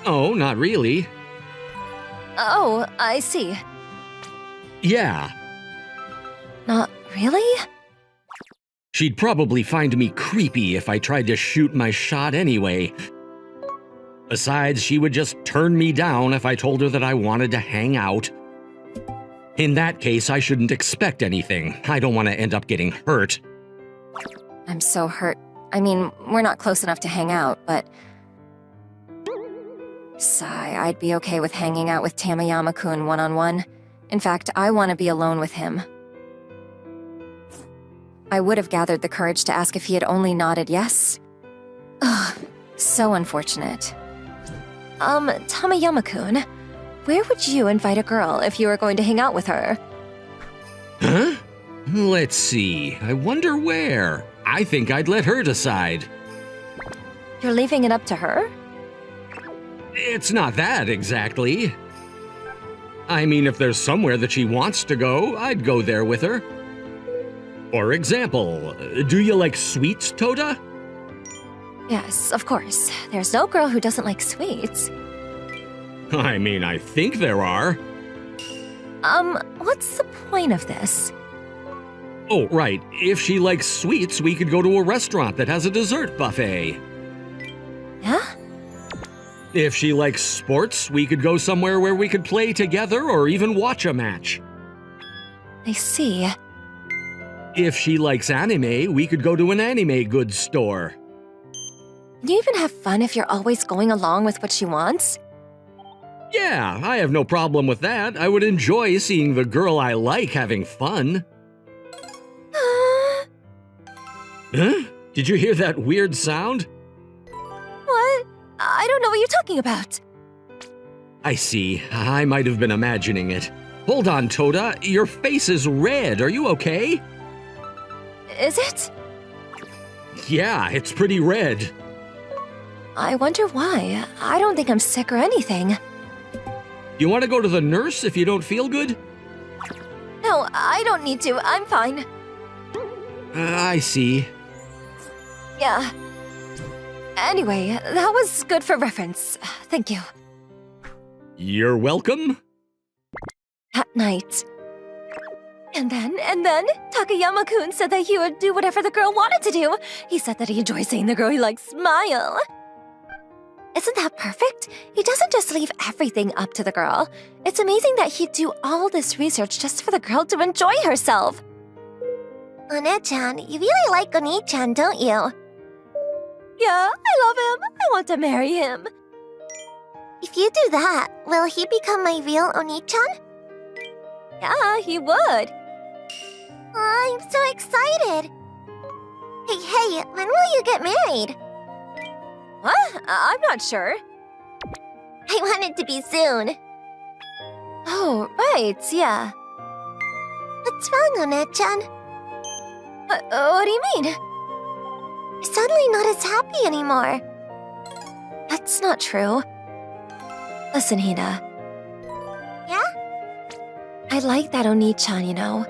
Oh, not really. Oh, I see. Yeah. Not really? She'd probably find me creepy if I tried to shoot my shot anyway. Besides, she would just turn me down if I told her that I wanted to hang out. In that case, I shouldn't expect anything. I don't want to end up getting hurt. I'm so hurt. I mean, we're not close enough to hang out, but... Sigh, I'd be okay with hanging out with Tamayama-kun one-on-one. In fact, I want to be alone with him. I would have gathered the courage to ask if he had only nodded yes. Ugh, so unfortunate. Tamayama-kun, where would you invite a girl if you were going to hang out with her? Huh? Let's see. I wonder where. I think I'd let her decide. You're leaving it up to her? It's not that, exactly. I mean, if there's somewhere that she wants to go, I'd go there with her. For example, do you like sweets, Toda? Yes, of course. There's no girl who doesn't like sweets. I mean, I think there are. What's the point of this? Oh, right. If she likes sweets, we could go to a restaurant that has a dessert buffet. Yeah? If she likes sports, we could go somewhere where we could play together or even watch a match. I see. If she likes anime, we could go to an anime goods store. Can you even have fun if you're always going along with what she wants? Yeah, I have no problem with that. I would enjoy seeing the girl I like having fun. Huh? Did you hear that weird sound? What? I don't know what you're talking about. I see. I might have been imagining it. Hold on, Toda. Your face is red. Are you okay? Is it? Yeah, it's pretty red. I wonder why. I don't think I'm sick or anything. You want to go to the nurse if you don't feel good? No, I don't need to. I'm fine. I see. Yeah. Anyway, that was good for reference. Thank you. You're welcome. At night. And then, Takayama-kun said that he would do whatever the girl wanted to do. He said that he enjoys seeing the girl he likes smile. Isn't that perfect? He doesn't just leave everything up to the girl. It's amazing that he'd do all this research just for the girl to enjoy herself. One-chan, you really like Oni-chan, don't you? Yeah, I love him. I want to marry him. If you do that, will he become my real Oni-chan? Yeah, he would. I'm so excited. Hey, when will you get married? What? I'm not sure. I want it to be soon. Oh, right, yeah. What's wrong, One-chan? What do you mean? You're suddenly not as happy anymore. That's not true. Listen, Hina. Yeah? I like that Oni-chan, you know.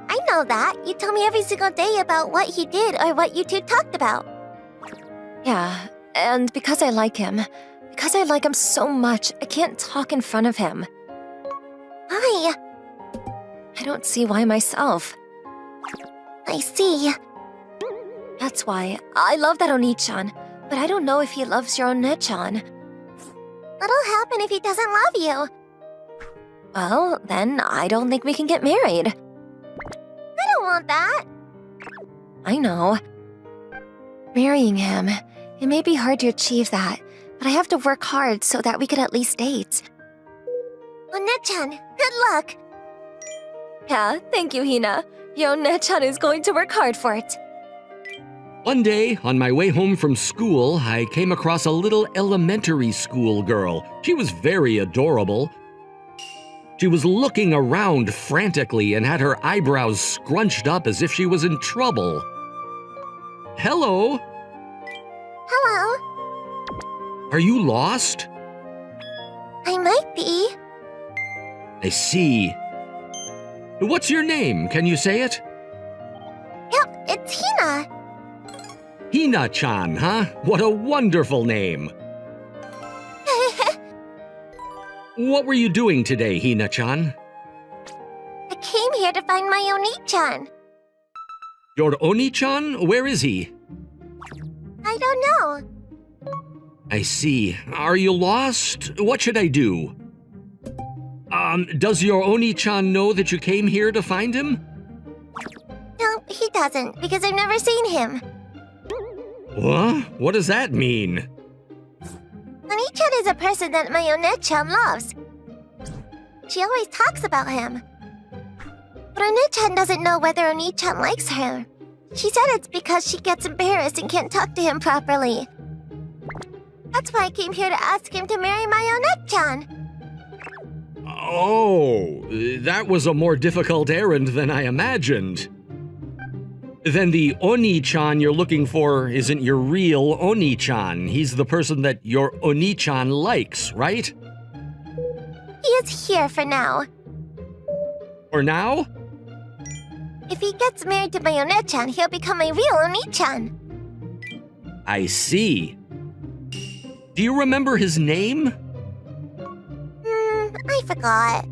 I know that. You tell me every single day about what he did or what you two talked about. Yeah, and because I like him so much, I can't talk in front of him. Why? I don't see why myself. I see. That's why. I love that Oni-chan, but I don't know if he loves your One-chan. What'll happen if he doesn't love you? Well, then I don't think we can get married. I don't want that. I know. Marrying him, it may be hard to achieve that, but I have to work hard so that we could at least date. One-chan, good luck. Yeah, thank you, Hina. Your One-chan is going to work hard for it. One day, on my way home from school, I came across a little elementary school girl. She was very adorable. She was looking around frantically and had her eyebrows scrunched up as if she was in trouble. Hello? Hello? Are you lost? I might be. I see. What's your name? Can you say it? Yep, it's Hina. Hina-chan, huh? What a wonderful name. What were you doing today, Hina-chan? I came here to find my Oni-chan. Your Oni-chan? Where is he? I don't know. I see. Are you lost? What should I do? Does your Oni-chan know that you came here to find him? No, he doesn't, because I've never seen him. What? What does that mean? Oni-chan is a person that my One-chan loves. She always talks about him. But One-chan doesn't know whether Oni-chan likes her. She said it's because she gets embarrassed and can't talk to him properly. That's why I came here to ask him to marry my One-chan. Oh, that was a more difficult errand than I imagined. Then the Oni-chan you're looking for isn't your real Oni-chan. He's the person that your Oni-chan likes, right? He is here for now. For now? If he gets married to my One-chan, he'll become my real Oni-chan. I see. Do you remember his name? I forgot.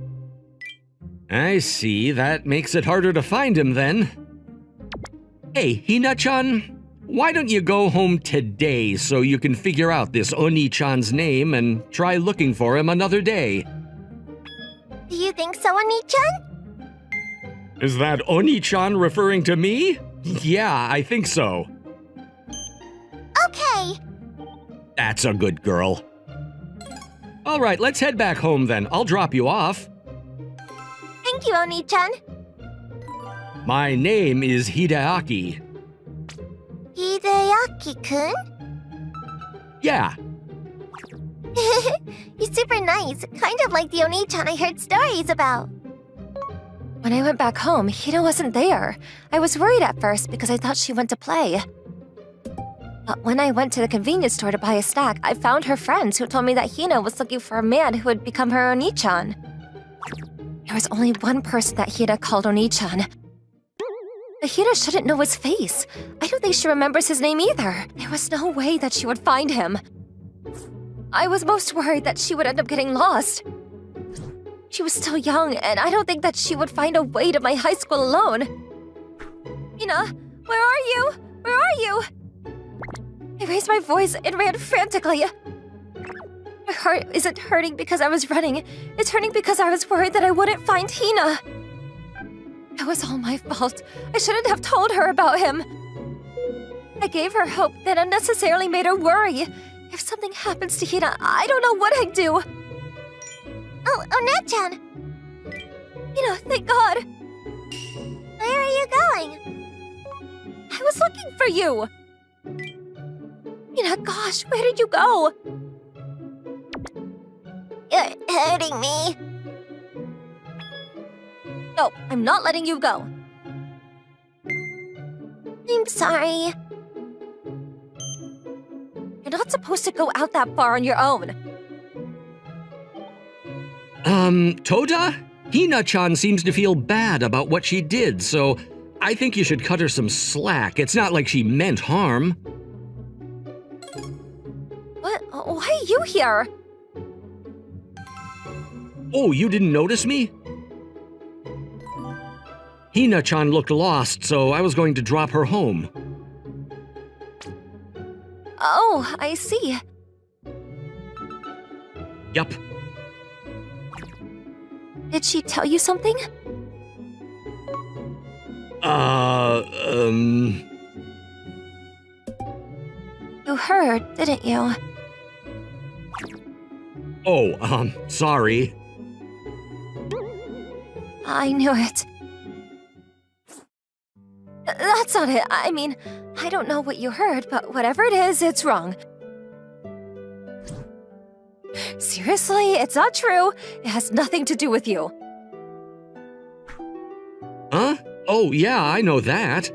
I see. That makes it harder to find him then. Hey, Hina-chan, why don't you go home today so you can figure out this Oni-chan's name and try looking for him another day? Do you think so, Oni-chan? Is that Oni-chan referring to me? Yeah, I think so. Okay. That's a good girl. All right, let's head back home then. I'll drop you off. Thank you, Oni-chan. My name is Hideaki. Hideaki-kun? Yeah. He's super nice, kind of like the Oni-chan I heard stories about. When I went back home, Hina wasn't there. I was worried at first because I thought she went to play. But when I went to the convenience store to buy a snack, I found her friends who told me that Hina was looking for a man who would become her Oni-chan. There was only one person that Hina called Oni-chan. But Hina shouldn't know his face. I don't think she remembers his name either. There was no way that she would find him. I was most worried that she would end up getting lost. She was still young, and I don't think that she would find a way to my high school alone. Hina, where are you? Where are you? I raised my voice and ran frantically. My heart isn't hurting because I was running. It's hurting because I was worried that I wouldn't find Hina. It was all my fault. I shouldn't have told her about him. I gave her hope that unnecessarily made her worry. If something happens to Hina, I don't know what I'd do. Oh, Onechan! Hina, thank God. Where are you going? I was looking for you. Hina, gosh, where did you go? You're hurting me. No, I'm not letting you go. I'm sorry. You're not supposed to go out that far on your own. Toda? Hina-chan seems to feel bad about what she did, so I think you should cut her some slack. It's not like she meant harm. What? Why are you here? Oh, you didn't notice me? Hina-chan looked lost, so I was going to drop her home. Oh, I see. Yup. Did she tell you something? You heard, didn't you? Oh, sorry. I knew it. That's not it. I mean, I don't know what you heard, but whatever it is, it's wrong. Seriously, it's not true. It has nothing to do with you. Huh? Oh, yeah, I know that.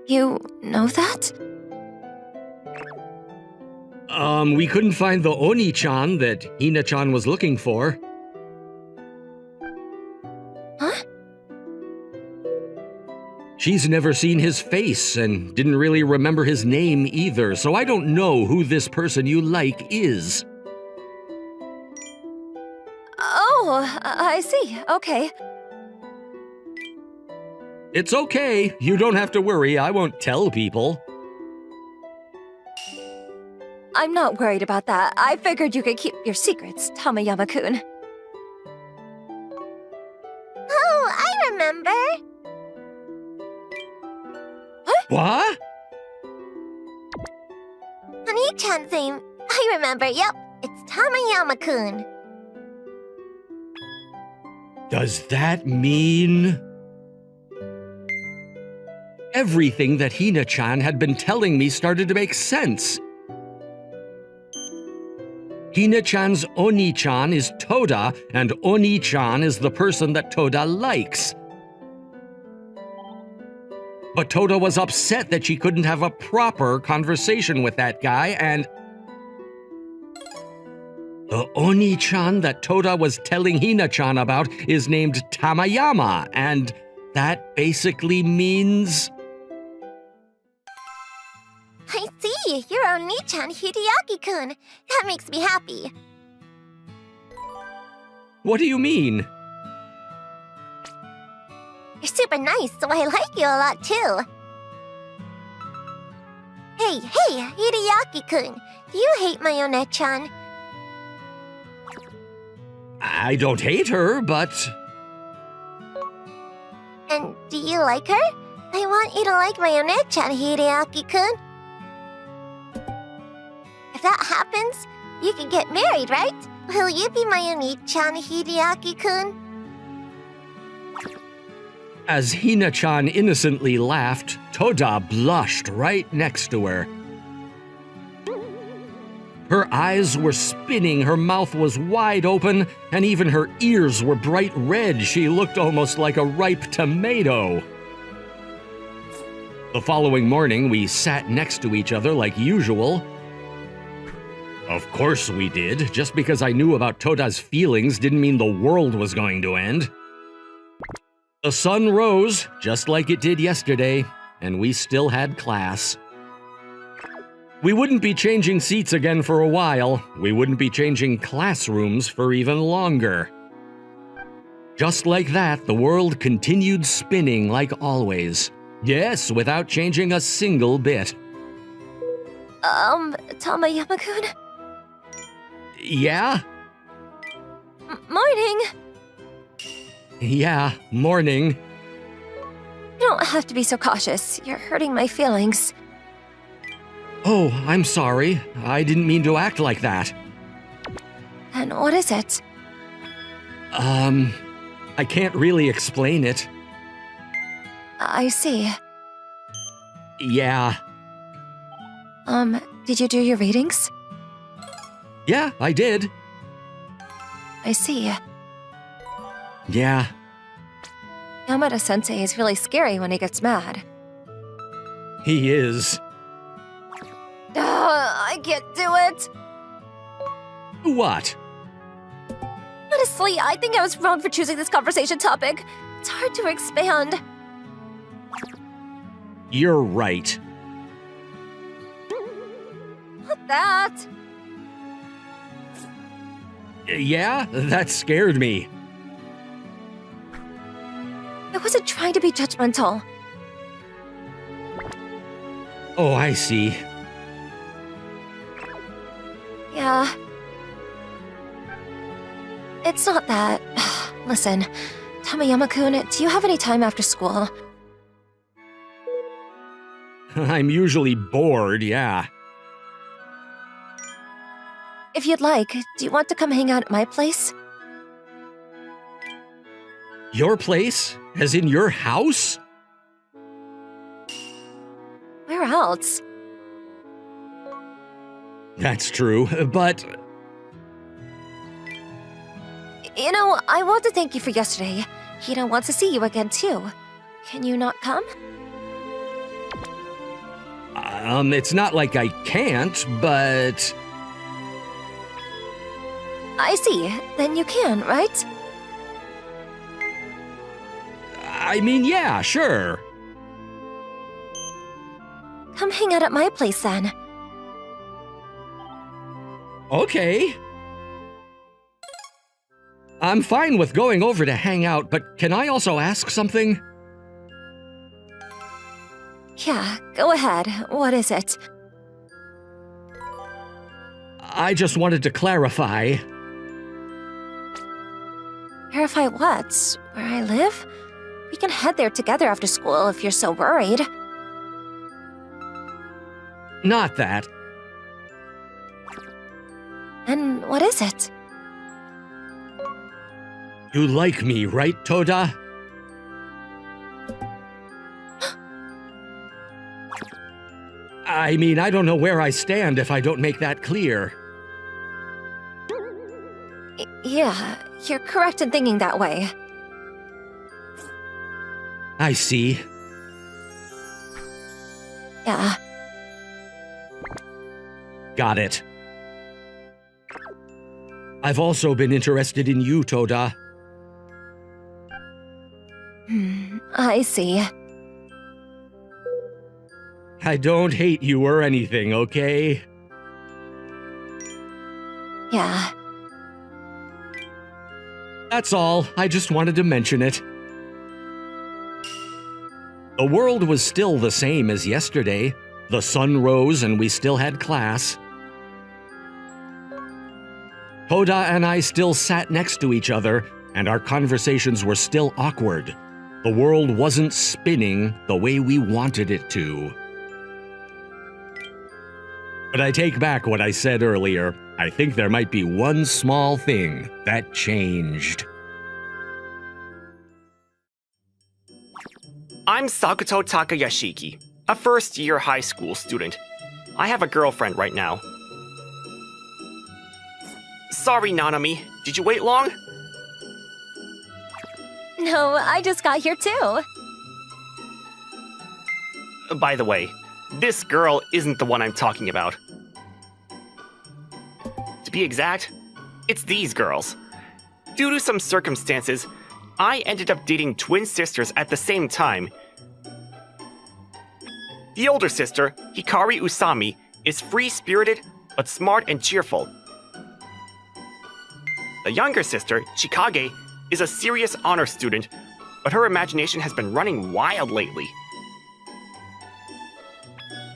You know that? We couldn't find the Oni-chan that Hina-chan was looking for. Huh? She's never seen his face and didn't really remember his name either, so I don't know who this person you like is. Oh, I see. Okay. It's okay. You don't have to worry. I won't tell people. I'm not worried about that. I figured you could keep your secrets, Tamayama-kun. Oh, I remember. What? Oni-chan's name. I remember, yep. It's Tamayama-kun. Does that mean... Everything that Hina-chan had been telling me started to make sense. Hina-chan's Oni-chan is Toda, and Oni-chan is the person that Toda likes. But Toda was upset that she couldn't have a proper conversation with that guy, and... The Oni-chan that Toda was telling Hina-chan about is named Tamayama, and that basically means... I see. You're Oni-chan Hideaki-kun. That makes me happy. What do you mean? You're super nice, so I like you a lot too. Hey, Hideaki-kun. Do you hate my One-chan? I don't hate her, but... And do you like her? I want you to like my One-chan, Hideaki-kun. If that happens, you can get married, right? Will you be my Oni-chan, Hideaki-kun? As Hina-chan innocently laughed, Toda blushed right next to her. Her eyes were spinning, her mouth was wide open, and even her ears were bright red. She looked almost like a ripe tomato. The following morning, we sat next to each other like usual. Of course we did. Just because I knew about Toda's feelings didn't mean the world was going to end. The sun rose, just like it did yesterday, and we still had class. We wouldn't be changing seats again for a while. We wouldn't be changing classrooms for even longer. Just like that, the world continued spinning like always. Yes, without changing a single bit. Tamayama-kun? Yeah? Morning! Yeah, morning. You don't have to be so cautious. You're hurting my feelings. Oh, I'm sorry. I didn't mean to act like that. And what is it? I can't really explain it. I see. Yeah. Did you do your readings? Yeah, I did. I see. Yeah. Yamada-sensei is really scary when he gets mad. He is. I can't do it! What? Honestly, I think I was wrong for choosing this conversation topic. It's hard to expand. You're right. What that? Yeah, that scared me. I wasn't trying to be judgmental. Oh, I see. Yeah. It's not that. Listen, Tamayama-kun, do you have any time after school? I'm usually bored, yeah. If you'd like, do you want to come hang out at my place? Your place? As in your house? Where else? That's true, but... You know, I want to thank you for yesterday. Hina wants to see you again, too. Can you not come? It's not like I can't, but... I see. Then you can, right? I mean, yeah, sure. Come hang out at my place, then. Okay. I'm fine with going over to hang out, but can I also ask something? Yeah, go ahead. What is it? I just wanted to clarify. Clarify what? Where I live? We can head there together after school if you're so worried. Not that. And what is it? You like me, right, Toda? I mean, I don't know where I stand if I don't make that clear. Yeah, you're correct in thinking that way. I see. Yeah. Got it. I've also been interested in you, Toda. I see. I don't hate you or anything, okay? Yeah. That's all. I just wanted to mention it. The world was still the same as yesterday. The sun rose and we still had class. Toda and I still sat next to each other, and our conversations were still awkward. The world wasn't spinning the way we wanted it to. But I take back what I said earlier. I think there might be one small thing that changed. I'm Sakuto Takayashiki, a first-year high school student. I have a girlfriend right now. Sorry, Nanami. Did you wait long? No, I just got here too. By the way, this girl isn't the one I'm talking about. To be exact, it's these girls. Due to some circumstances, I ended up dating twin sisters at the same time. The older sister, Hikari Usami, is free-spirited but smart and cheerful. The younger sister, Chikage, is a serious honor student, but her imagination has been running wild lately.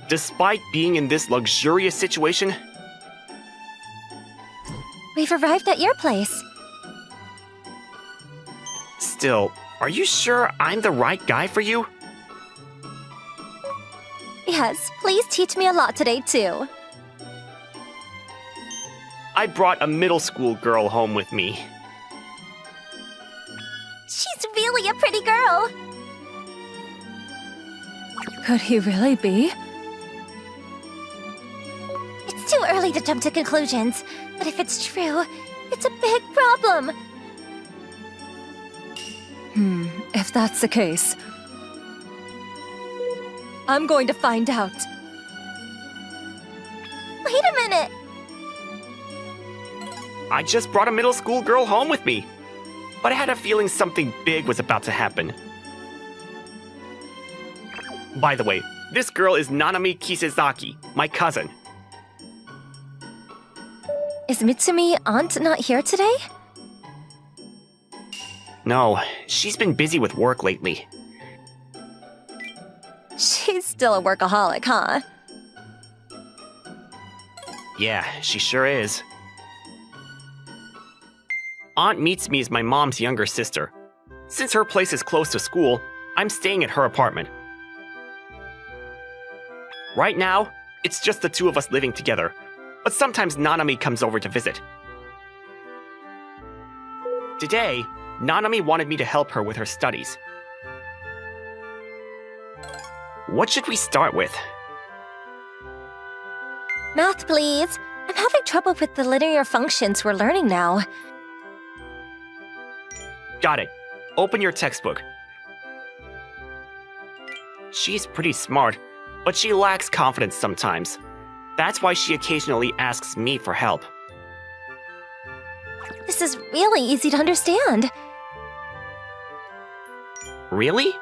Despite being in this luxurious situation, We've arrived at your place. still, are you sure I'm the right guy for you? Yes, please teach me a lot today too. I brought a middle school girl home with me. She's really a pretty girl. Could he really be? It's too early to jump to conclusions, but if it's true, it's a big problem. If that's the case, I'm going to find out. Wait a minute. I just brought a middle school girl home with me, but I had a feeling something big was about to happen. By the way, this girl is Nanami Kisezaki, my cousin. Is Mitsumi aunt not here today? No, she's been busy with work lately. She's still a workaholic, huh? Yeah, she sure is. Aunt Mitsumi is my mom's younger sister. Since her place is close to school, I'm staying at her apartment. Right now, it's just the two of us living together, but sometimes Nanami comes over to visit. Today, Nanami wanted me to help her with her studies. What should we start with? Math, please. I'm having trouble with the linear functions we're learning now. Got it. Open your textbook. She's pretty smart, but she lacks confidence sometimes. That's why she occasionally asks me for help. This is really easy to understand. Really?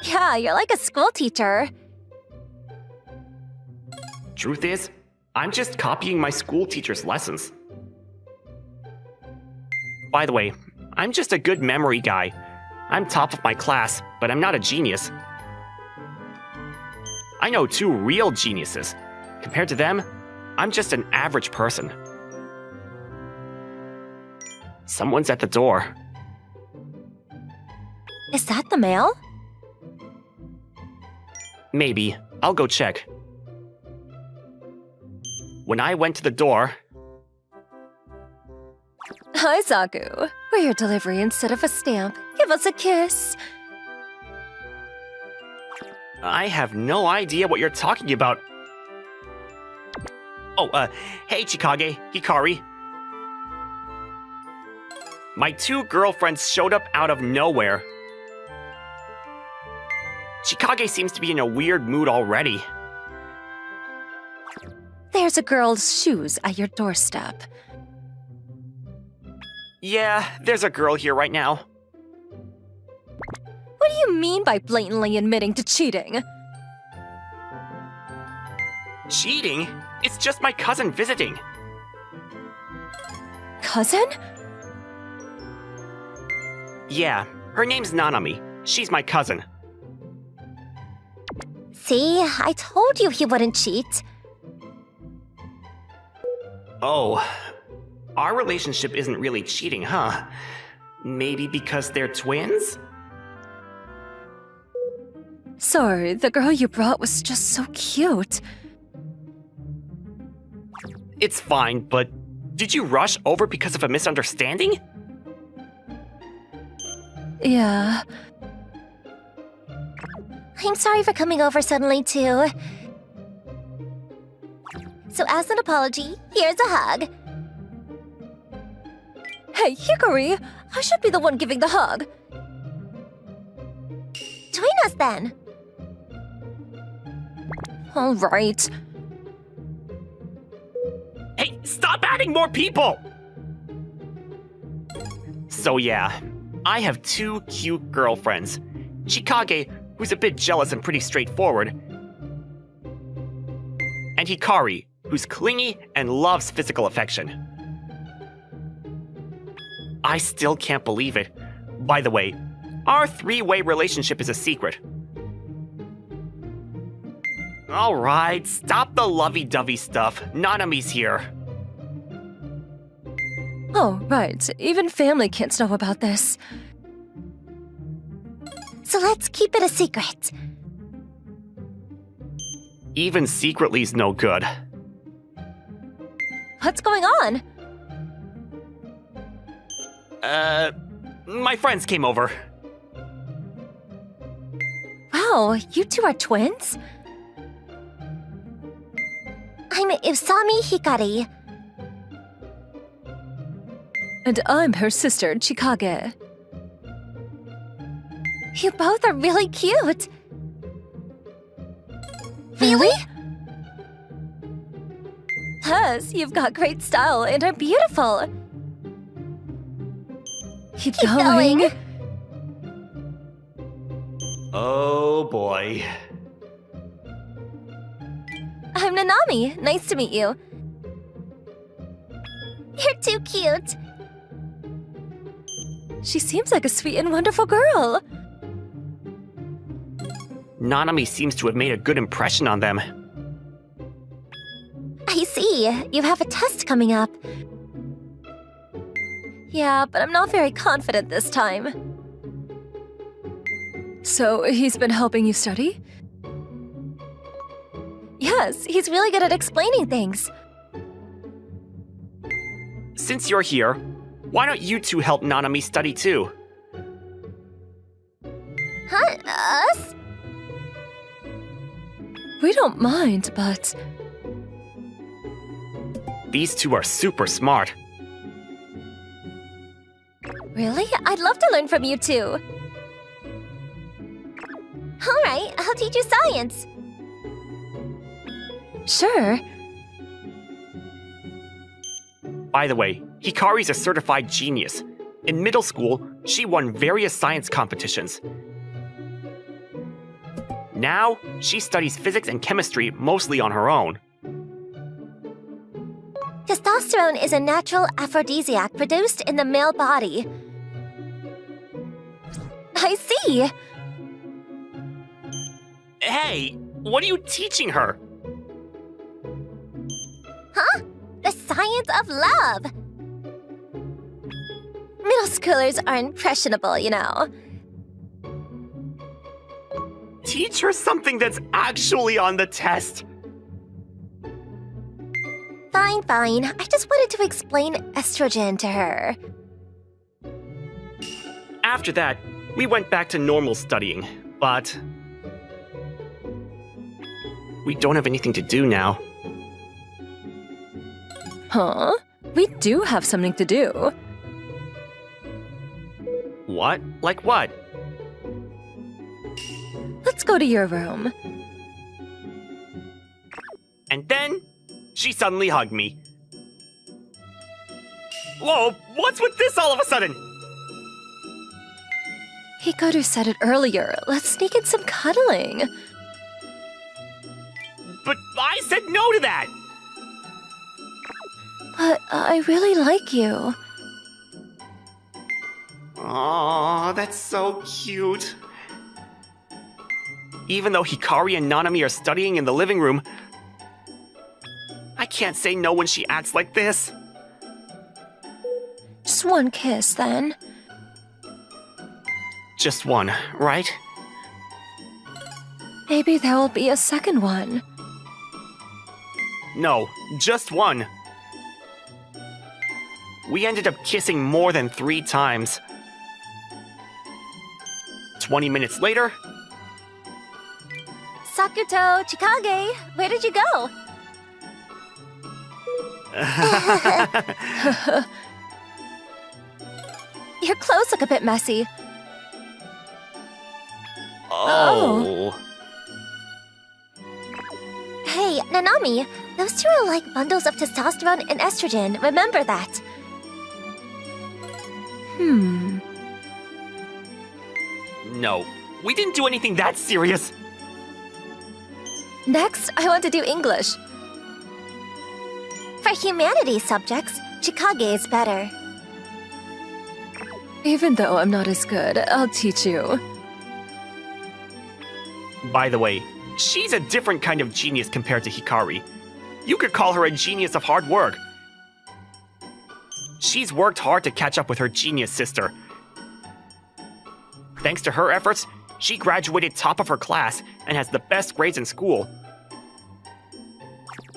Yeah, you're like a school teacher. Truth is, I'm just copying my school teacher's lessons. By the way, I'm just a good memory guy. I'm top of my class, but I'm not a genius. I know two real geniuses. Compared to them, I'm just an average person. Someone's at the door. Is that the mail? Maybe. I'll go check. When I went to the door, Hi, Zaku. We're your delivery instead of a stamp. Give us a kiss. I have no idea what you're talking about. Oh, hey Chikage, Hikari. My two girlfriends showed up out of nowhere. Chikage seems to be in a weird mood already. There's a girl's shoes at your doorstep. Yeah, there's a girl here right now. What do you mean by blatantly admitting to cheating? Cheating? It's just my cousin visiting. Cousin? Yeah, her name's Nanami. She's my cousin. See, I told you he wouldn't cheat. Oh, our relationship isn't really cheating, huh? Maybe because they're twins? Sorry, the girl you brought was just so cute. It's fine, but did you rush over because of a misunderstanding? Yeah. I'm sorry for coming over suddenly, too. so as an apology, here's a hug. Hey, Hikari! I should be the one giving the hug. Join us then. All right. Hey, stop adding more people! So yeah, I have two cute girlfriends. Chikage, who's a bit jealous and pretty straightforward, and Hikari, who's clingy and loves physical affection. I still can't believe it. By the way, our three-way relationship is a secret. Alright, stop the lovey-dovey stuff. Nanami's here. Oh, right. Even family can't know about this. So let's keep it a secret. Even secretly's no good. What's going on? My friends came over. Wow, you two are twins? I'm Usami Hikari. And I'm her sister, Chikage. You both are really cute. Really? Plus, you've got great style and are beautiful. Keep going. Oh boy. I'm Nanami. Nice to meet you. You're too cute. She seems like a sweet and wonderful girl. Nanami seems to have made a good impression on them. I see. You have a test coming up. Yeah, but I'm not very confident this time. So, he's been helping you study? Yes, he's really good at explaining things. Since you're here, why don't you two help Nanami study too? Huh? Us? We don't mind, but These two are super smart. Really? I'd love to learn from you too. All right, I'll teach you science. sure. By the way, Hikari's a certified genius. In middle school, she won various science competitions. Now, she studies physics and chemistry mostly on her own. Testosterone is a natural aphrodisiac produced in the male body. I see. Hey, what are you teaching her? Huh? The science of love. Middle schoolers are impressionable, you know. Teach her something that's actually on the test. Fine, fine. I just wanted to explain estrogen to her. After that, we went back to normal studying, but we don't have anything to do now. Huh? We do have something to do. What? Like what? Let's go to your room. And then, she suddenly hugged me. Whoa, what's with this all of a sudden? Hikaru said it earlier. Let's sneak in some cuddling. But I said no to that! But I really like you. Aw, that's so cute. Even though Hikari and Nanami are studying in the living room, I can't say no when she acts like this. Just one kiss, then. Just one, right? Maybe there will be a second one. No, just one. We ended up kissing more than 3 times. 20 minutes later, Sakuto, Chikage, where did you go? Your clothes look a bit messy. Oh. Hey, Nanami, those two are like bundles of testosterone and estrogen. Remember that. No, we didn't do anything that serious. Next, I want to do English. For humanities subjects, Chikage is better. Even though I'm not as good, I'll teach you. By the way, she's a different kind of genius compared to Hikari. You could call her a genius of hard work. She's worked hard to catch up with her genius sister. Thanks to her efforts, she graduated top of her class and has the best grades in school.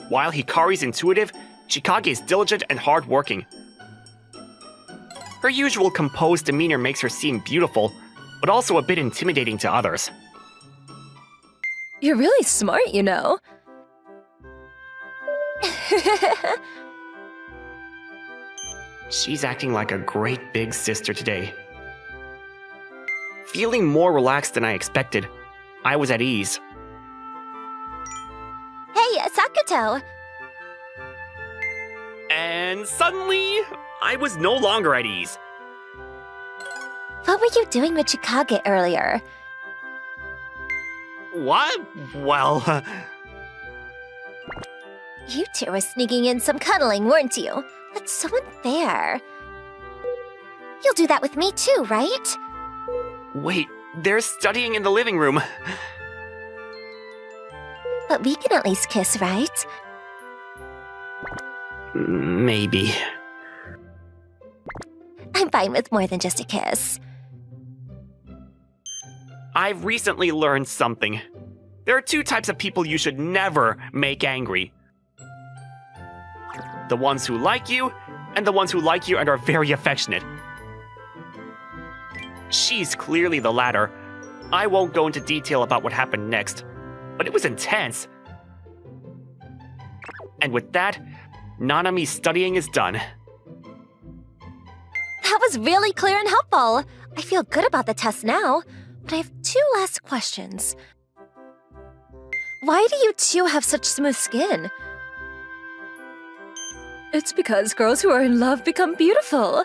While Hikari's intuitive, Chikage is diligent and hardworking. Her usual composed demeanor makes her seem beautiful, but also a bit intimidating to others. You're really smart, you know. She's acting like a great big sister today. Feeling more relaxed than I expected, I was at ease. Hey, Sakuto! And suddenly, I was no longer at ease. What were you doing with Chikage earlier? What? Well, You two were sneaking in some cuddling, weren't you? That's so unfair. You'll do that with me too, right? wait, they're studying in the living room. But we can at least kiss, right? Maybe. I'm fine with more than just a kiss. I've recently learned something. There are two types of people you should never make angry. The ones who like you, and the ones who like you and are very affectionate. She's clearly the latter. I won't go into detail about what happened next, but it was intense. And with that, Nanami's studying is done. That was really clear and helpful. I feel good about the test now, but I have two last questions. Why do you two have such smooth skin? It's because girls who are in love become beautiful.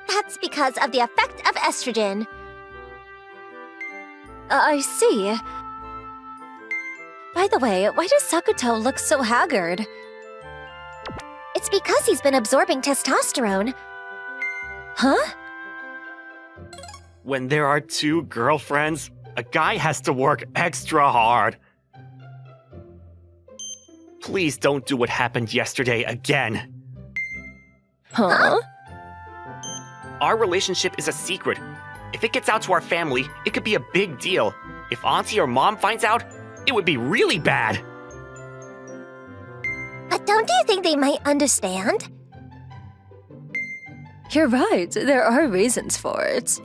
That's because of the effect of estrogen. I see. By the way, why does Sakuto look so haggard? It's because he's been absorbing testosterone. Huh? When there are two girlfriends, a guy has to work extra hard. Please don't do what happened yesterday again. Huh? Our relationship is a secret. If it gets out to our family, it could be a big deal. If Auntie or Mom finds out, it would be really bad. But don't you think they might understand? You're right, there are reasons for it.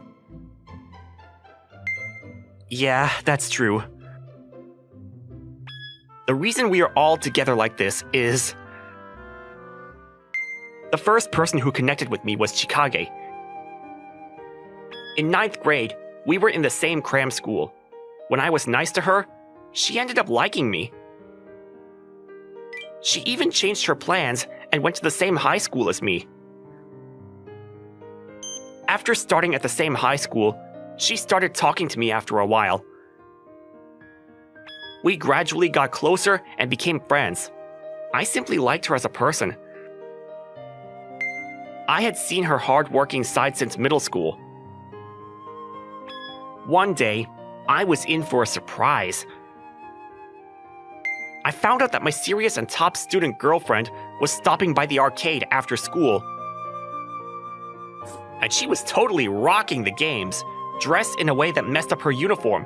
Yeah, that's true. The reason we are all together like this is... The first person who connected with me was Chikage. In 9th grade, we were in the same cram school. When I was nice to her, she ended up liking me. She even changed her plans and went to the same high school as me. After starting at the same high school, she started talking to me after a while. We gradually got closer and became friends. I simply liked her as a person. I had seen her hard-working side since middle school. One day, I was in for a surprise. I found out that my serious and top student girlfriend was stopping by the arcade after school. And she was totally rocking the games, dressed in a way that messed up her uniform.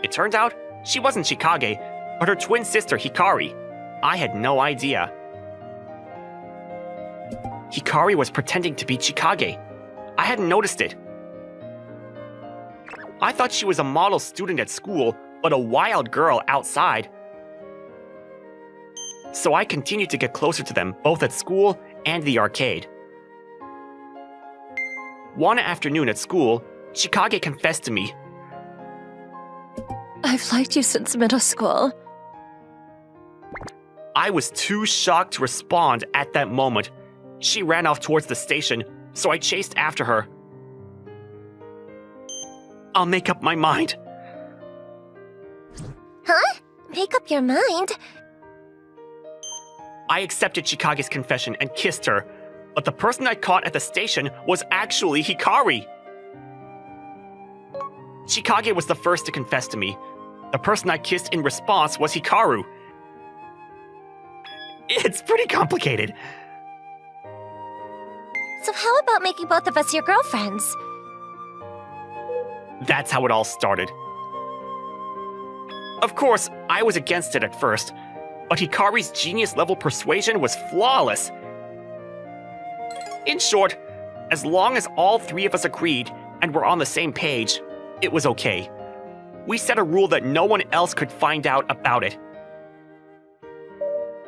It turned out she wasn't Chikage, but her twin sister Hikari. I had no idea. Hikari was pretending to be Chikage. I hadn't noticed it. I thought she was a model student at school, but a wild girl outside. so I continued to get closer to them both at school and the arcade. One afternoon at school, Chikage confessed to me. I've liked you since middle school. I was too shocked to respond at that moment. She ran off towards the station, so I chased after her. I'll make up my mind. Huh? Make up your mind? I accepted Chikage's confession and kissed her, but the person I caught at the station was actually Hikari. Chikage was the first to confess to me. The person I kissed in response was Hikaru. It's pretty complicated. So how about making both of us your girlfriends? That's how it all started. Of course, I was against it at first, but Hikari's genius-level persuasion was flawless. In short, as long as all three of us agreed and were on the same page, it was okay. We set a rule that no one else could find out about it.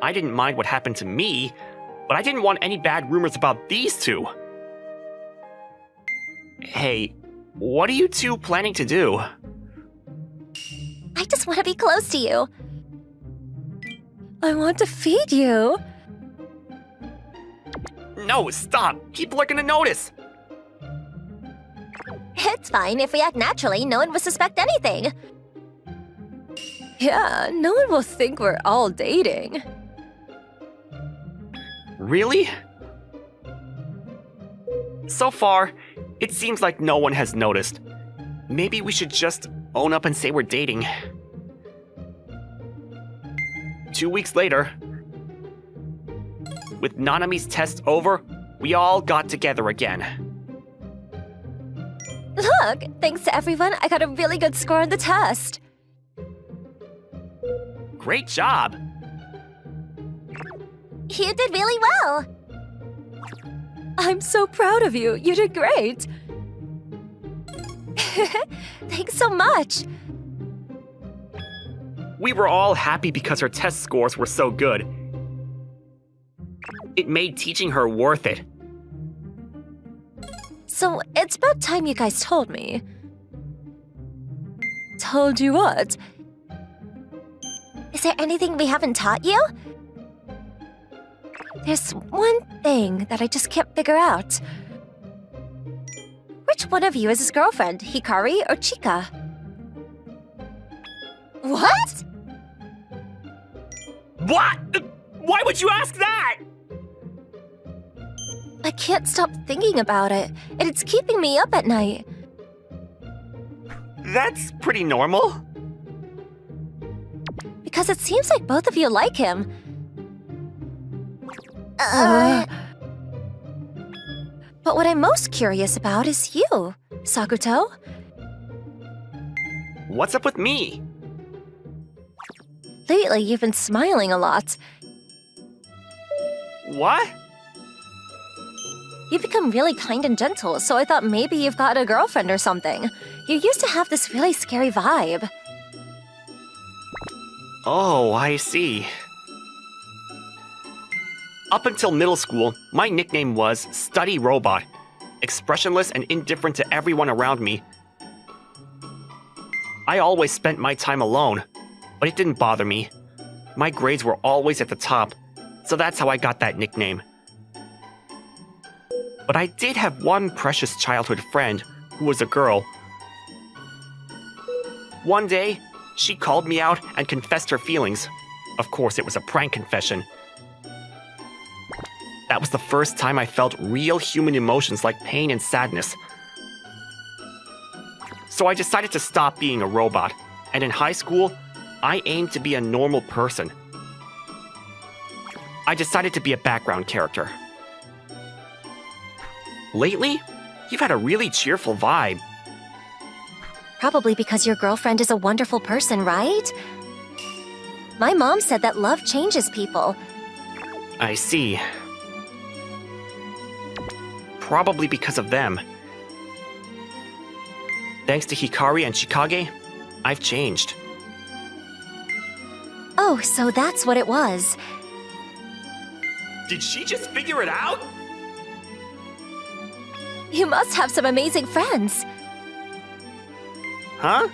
I didn't mind what happened to me, but I didn't want any bad rumors about these two. Hey, what are you two planning to do? I just want to be close to you. I want to feed you. No, stop! People are gonna notice! It's fine. If we act naturally, no one will suspect anything. Yeah, no one will think we're all dating. Really? So far, it seems like no one has noticed. Maybe we should just own up and say we're dating. 2 weeks later, with Nanami's test over, we all got together again. Look, thanks to everyone, I got a really good score on the test. Great job! You did really well. I'm so proud of you. You did great. Thanks so much. We were all happy because her test scores were so good. It made teaching her worth it. So, it's about time you guys told me. Told you what? Is there anything we haven't taught you? There's one thing that I just can't figure out. Which one of you is his girlfriend, Hikari or Chika? What? What? Why would you ask that? I can't stop thinking about it, and it's keeping me up at night. That's pretty normal. Because it seems like both of you like him. But what I'm most curious about is you, Sakuto. What's up with me? Lately, you've been smiling a lot. What? You've become really kind and gentle, so I thought maybe you've got a girlfriend or something. You used to have this really scary vibe. Oh, I see. Up until middle school, my nickname was Study Robot, expressionless and indifferent to everyone around me. I always spent my time alone, but it didn't bother me. My grades were always at the top, so that's how I got that nickname. But I did have one precious childhood friend who was a girl. One day, she called me out and confessed her feelings. Of course, it was a prank confession. That was the first time I felt real human emotions like pain and sadness. So I decided to stop being a robot, and in high school, I aimed to be a normal person. I decided to be a background character. Lately, you've had a really cheerful vibe. Probably because your girlfriend is a wonderful person, right? My mom said that love changes people. I see. Probably because of them. Thanks to Hikari and Chikage, I've changed. Oh, so that's what it was. Did she just figure it out? You must have some amazing friends. Huh?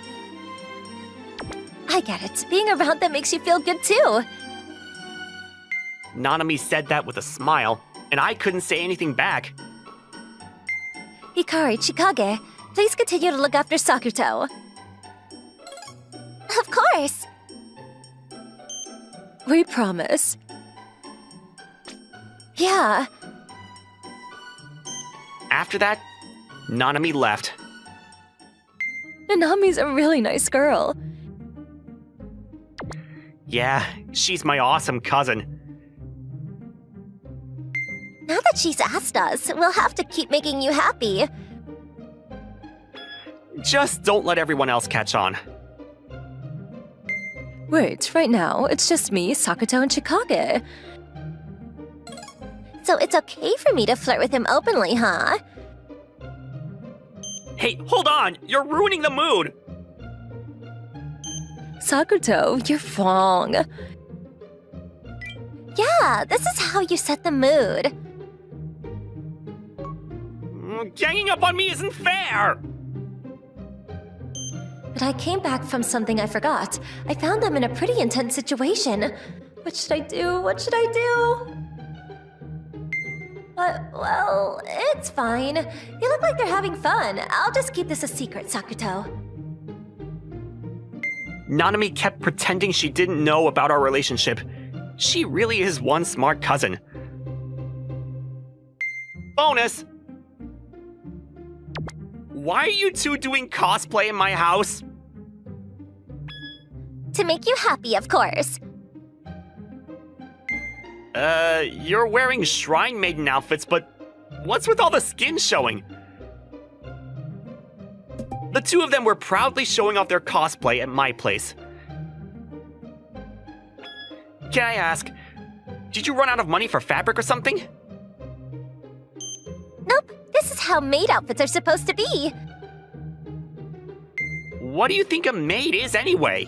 I get it. Being around them makes you feel good too. Nanami said that with a smile, and I couldn't say anything back. Hikari, Chikage, please continue to look after Sakuto. Of course. We promise. Yeah. After that, Nanami left. Nanami's a really nice girl. Yeah, she's my awesome cousin. Now that she's asked us, we'll have to keep making you happy. Just don't let everyone else catch on. Wait, right now, it's just me, Sakuto, and Chikage. So it's okay for me to flirt with him openly, huh? Hey, hold on! You're ruining the mood! Sakuto, you're wrong. Yeah, this is how you set the mood. Ganging up on me isn't fair! But I came back from something I forgot. I found them in a pretty intense situation. What should I do? What should I do? Well, it's fine. They look like they're having fun. I'll just keep this a secret, Sakuto. Nanami kept pretending she didn't know about our relationship. She really is one smart cousin. Bonus! Why are you two doing cosplay in my house? To make you happy, of course. You're wearing Shrine Maiden outfits, but what's with all the skin showing? The two of them were proudly showing off their cosplay at my place. Can I ask, did you run out of money for fabric or something? Nope, this is how maid outfits are supposed to be. What do you think a maid is anyway?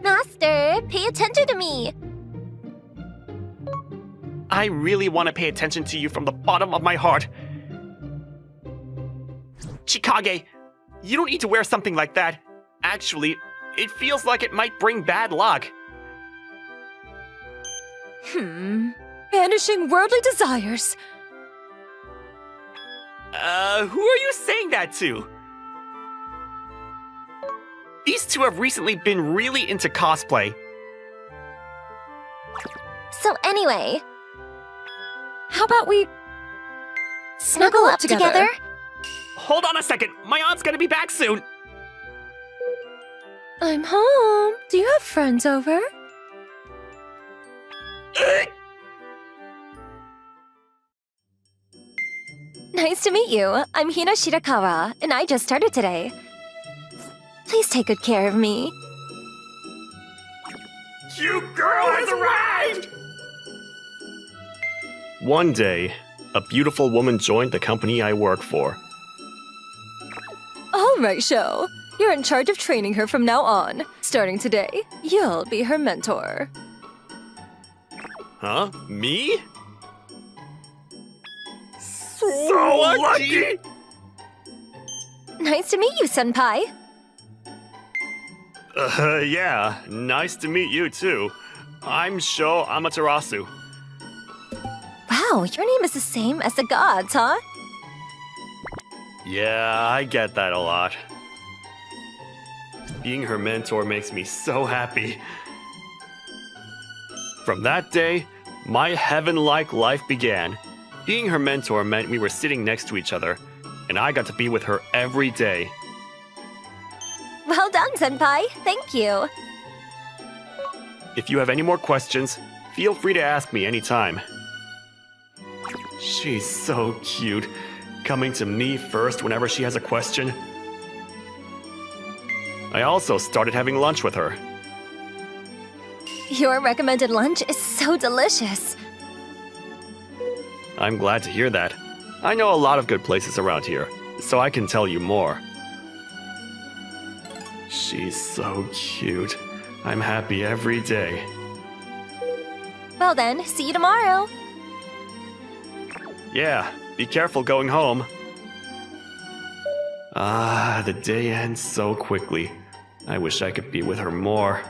Master, pay attention to me. I really want to pay attention to you from the bottom of my heart. Chikage, you don't need to wear something like that. Actually, it feels like it might bring bad luck. Banishing worldly desires. Who are you saying that to? These two have recently been really into cosplay. So anyway, How about we snuggle up together? Hold on a second, my aunt's gonna be back soon. I'm home. Do you have friends over? Nice to meet you. I'm Hina Shirakawa, and I just started today. Please take good care of me. Cute girl has arrived! One day, a beautiful woman joined the company I work for. All right, Sho. You're in charge of training her from now on. Starting today, you'll be her mentor. Huh? Me? So lucky! Nice to meet you, Senpai. Yeah, nice to meet you too. I'm Sho Amaterasu. Wow, your name is the same as the gods, huh? Yeah, I get that a lot. Being her mentor makes me so happy. From that day, my heaven-like life began. Being her mentor meant we were sitting next to each other, and I got to be with her every day. Well done, Senpai. Thank you. If you have any more questions, feel free to ask me anytime. She's so cute, coming to me first whenever she has a question. I also started having lunch with her. Your recommended lunch is so delicious. I'm glad to hear that. I know a lot of good places around here, so I can tell you more. She's so cute. I'm happy every day. Well then, see you tomorrow. Yeah, be careful going home. Ah, the day ends so quickly. I wish I could be with her more.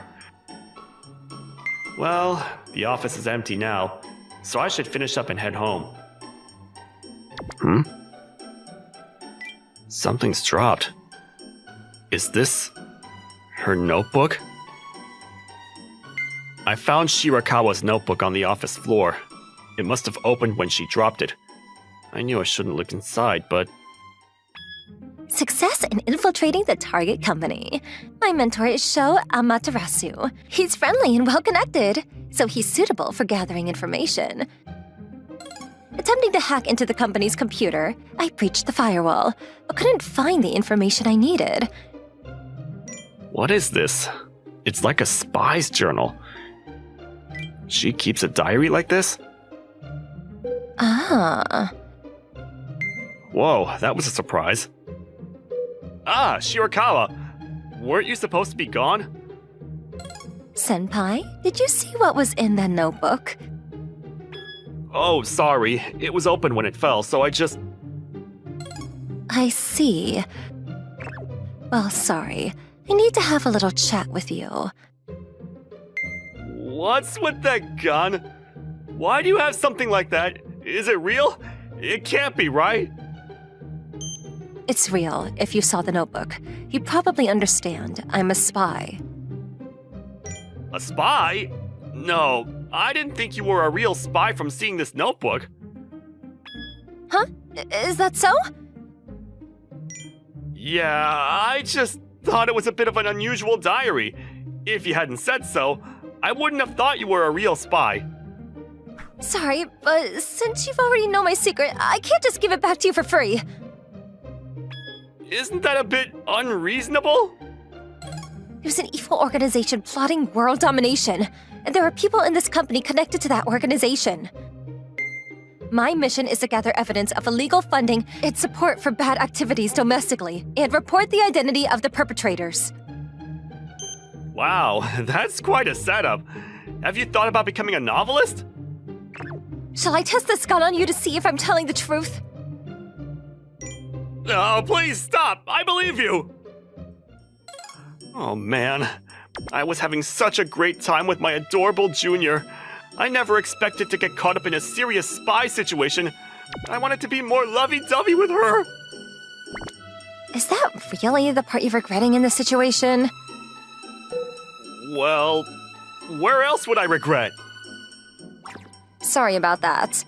Well, the office is empty now, so I should finish up and head home. Something's dropped. Is this her notebook? I found Shirakawa's notebook on the office floor. It must have opened when she dropped it. I knew I shouldn't look inside, but... Success in infiltrating the target company. My mentor is Sho Amaterasu. He's friendly and well-connected, so he's suitable for gathering information. Attempting to hack into the company's computer, I breached the firewall, but couldn't find the information I needed. What is this? It's like a spy's journal. She keeps a diary like this? Ah. Whoa, that was a surprise. Ah, Shirakawa! Weren't you supposed to be gone? Senpai, did you see what was in that notebook? Oh, sorry. It was open when it fell, so I just... I see. Well, sorry. I need to have a little chat with you. What's with that gun? Why do you have something like that? Is it real? It can't be, right? It's real. If you saw the notebook, you'd probably understand. I'm a spy. A spy? No, I didn't think you were a real spy from seeing this notebook. Huh? Is that so? Yeah, I just thought it was a bit of an unusual diary. If you hadn't said so, I wouldn't have thought you were a real spy. Sorry, but since you've already known my secret, I can't just give it back to you for free. Isn't that a bit unreasonable? There's an evil organization plotting world domination, and there are people in this company connected to that organization. My mission is to gather evidence of illegal funding and support for bad activities domestically, and report the identity of the perpetrators. Wow, that's quite a setup. Have you thought about becoming a novelist? Shall I test this gun on you to see if I'm telling the truth? Oh, please stop! I believe you! Oh man, I was having such a great time with my adorable junior. I never expected to get caught up in a serious spy situation. I wanted to be more lovey-dovey with her. Is that really the part you're regretting in this situation? Well, where else would I regret? Sorry about that.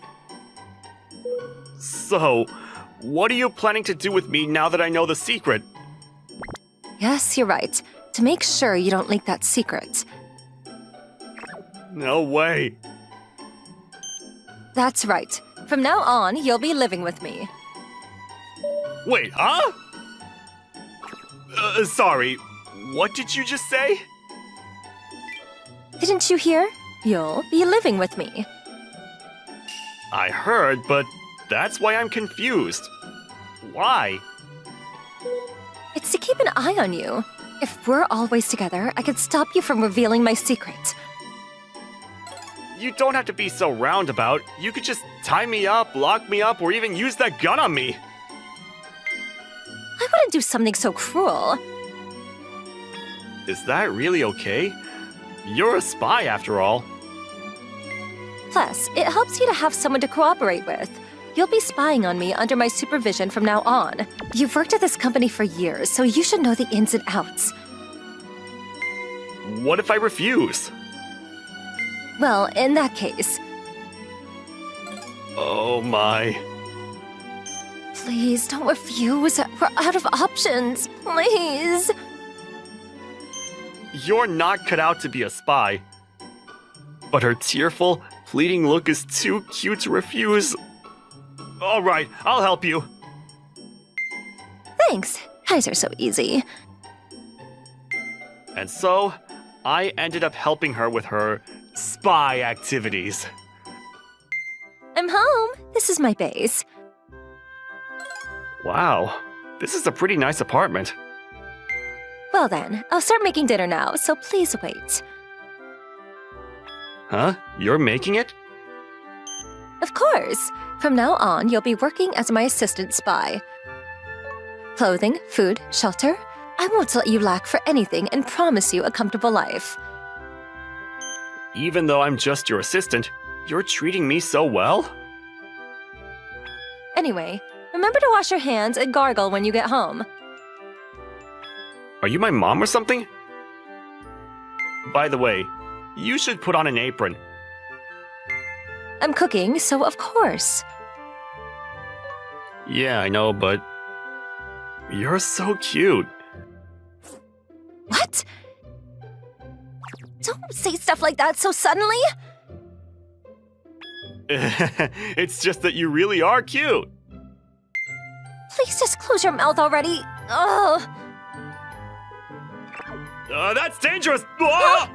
So, what are you planning to do with me now that I know the secret? Yes, you're right. To make sure you don't leak that secret. No way. That's right. From now on, you'll be living with me. Wait, huh? Sorry, what did you just say? Didn't you hear? You'll be living with me. I heard, but that's why I'm confused. Why? It's to keep an eye on you. If we're always together, I could stop you from revealing my secret. You don't have to be so roundabout. You could just tie me up, lock me up, or even use that gun on me. I wouldn't do something so cruel. Is that really okay? You're a spy after all. Plus, it helps you to have someone to cooperate with. You'll be spying on me under my supervision from now on. You've worked at this company for years, so you should know the ins and outs. What if I refuse? Well, in that case, Oh my. please don't refuse. We're out of options. Please. You're not cut out to be a spy. But her tearful, pleading look is too cute to refuse. Alright, I'll help you. Thanks. Guys are so easy. And so, I ended up helping her with her spy activities. I'm home. This is my base. Wow, this is a pretty nice apartment. Well then, I'll start making dinner now, so please wait. Huh? You're making it? Of course. From now on, you'll be working as my assistant spy. Clothing, food, shelter. I won't let you lack for anything and promise you a comfortable life. Even though I'm just your assistant, you're treating me so well? Anyway, remember to wash your hands and gargle when you get home. Are you my mom or something? By the way, you should put on an apron. I'm cooking, so of course. Yeah, I know, but you're so cute. What? Don't say stuff like that so suddenly! It's just that you really are cute. Please just close your mouth already. Ugh. That's dangerous! Ah!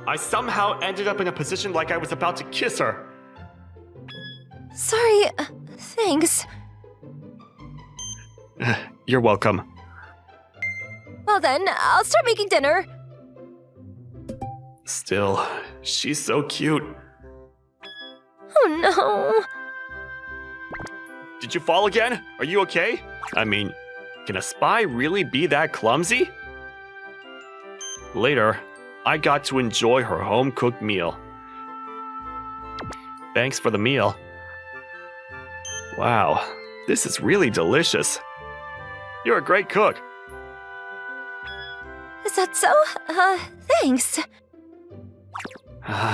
I somehow ended up in a position like I was about to kiss her. Sorry, thanks. You're welcome. Well then, I'll start making dinner. Still, she's so cute. Oh no. Did you fall again? Are you okay? I mean, can a spy really be that clumsy? Later, I got to enjoy her home-cooked meal. Thanks for the meal. Wow, this is really delicious. You're a great cook. Is that so? Thanks.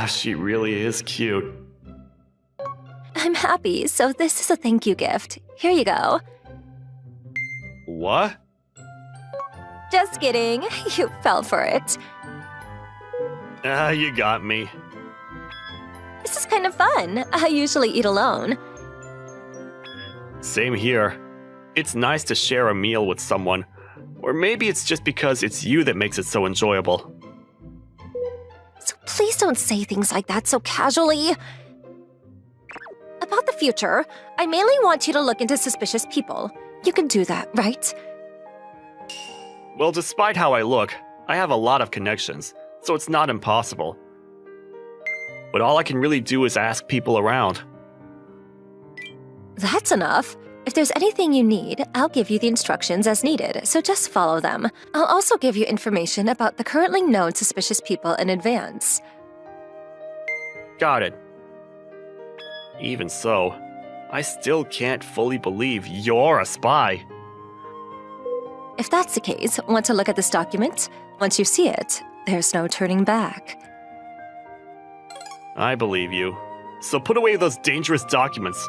She really is cute. I'm happy, so this is a thank you gift. Here you go. What? Just kidding. You fell for it. You got me. This is kind of fun. I usually eat alone. Same here. It's nice to share a meal with someone. Or maybe it's just because it's you that makes it so enjoyable. So please don't say things like that so casually. About the future, I mainly want you to look into suspicious people. You can do that, right? Well, despite how I look, I have a lot of connections, so it's not impossible. But all I can really do is ask people around. That's enough. If there's anything you need, I'll give you the instructions as needed, so just follow them. I'll also give you information about the currently known suspicious people in advance. Got it. Even so, I still can't fully believe you're a spy. If that's the case, want to look at this document? Once you see it, there's no turning back. I believe you. So put away those dangerous documents.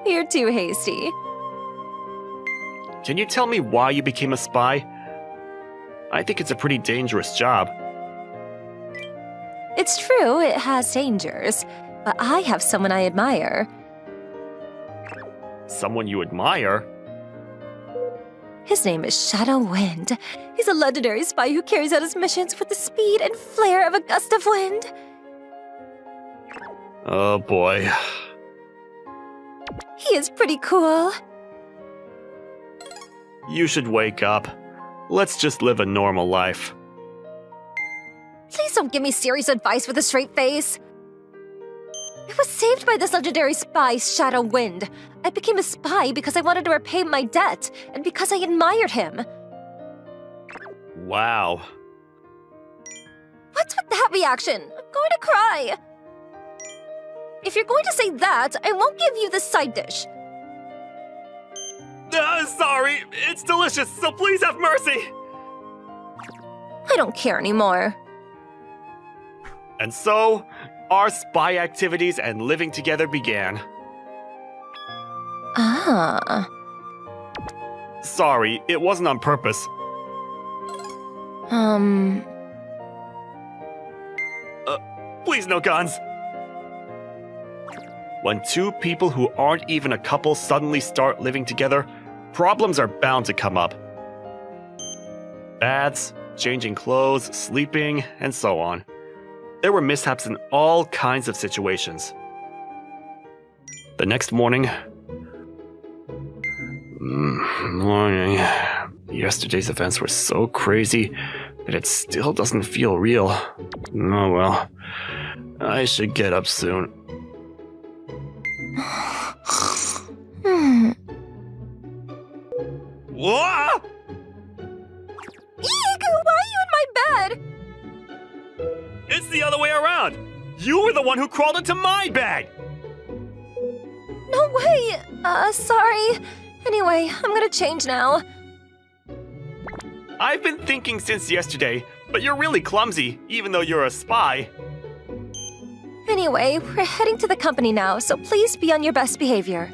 You're too hasty. Can you tell me why you became a spy? I think it's a pretty dangerous job. It's true, it has dangers, but I have someone I admire. Someone you admire? His name is Shadow Wind. He's a legendary spy who carries out his missions with the speed and flair of a gust of wind. Oh boy. He is pretty cool. You should wake up. Let's just live a normal life. Please don't give me serious advice with a straight face. I was saved by this legendary spy, Shadow Wind. I became a spy because I wanted to repay my debt, and because I admired him. Wow. What's with that reaction? I'm going to cry. If you're going to say that, I won't give you this side dish. Sorry, it's delicious, so please have mercy. I don't care anymore. And so, our spy activities and living together began. Ah. Sorry, it wasn't on purpose. Please, no guns. When two people who aren't even a couple suddenly start living together, problems are bound to come up. Baths, changing clothes, sleeping, and so on. There were mishaps in all kinds of situations. The next morning... Yesterday's events were so crazy. but it still doesn't feel real. Oh well. I should get up soon. What? Eek! Why are you in my bed? It's the other way around! You were the one who crawled into my bed! No way! Sorry. Anyway, I'm gonna change now. I've been thinking since yesterday, but you're really clumsy, even though you're a spy. Anyway, we're heading to the company now, so please be on your best behavior.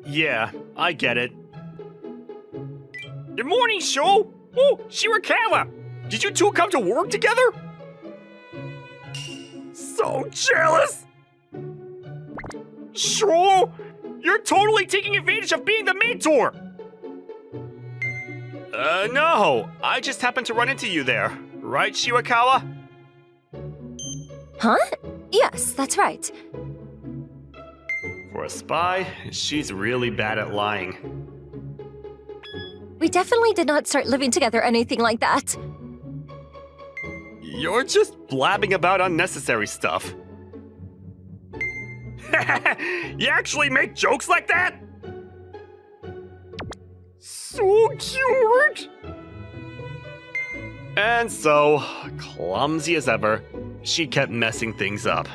Yeah, I get it. Good morning, Sho! Oh, Shirakawa! Did you two come to work together? So jealous! Sho! You're totally taking advantage of being the mentor! No. I just happened to run into you there. Right, Shirakawa? Huh? Yes, that's right. For a spy, she's really bad at lying. We definitely did not start living together or anything like that. You're just blabbing about unnecessary stuff. You actually make jokes like that? So cute! And so, clumsy as ever, she kept messing things up.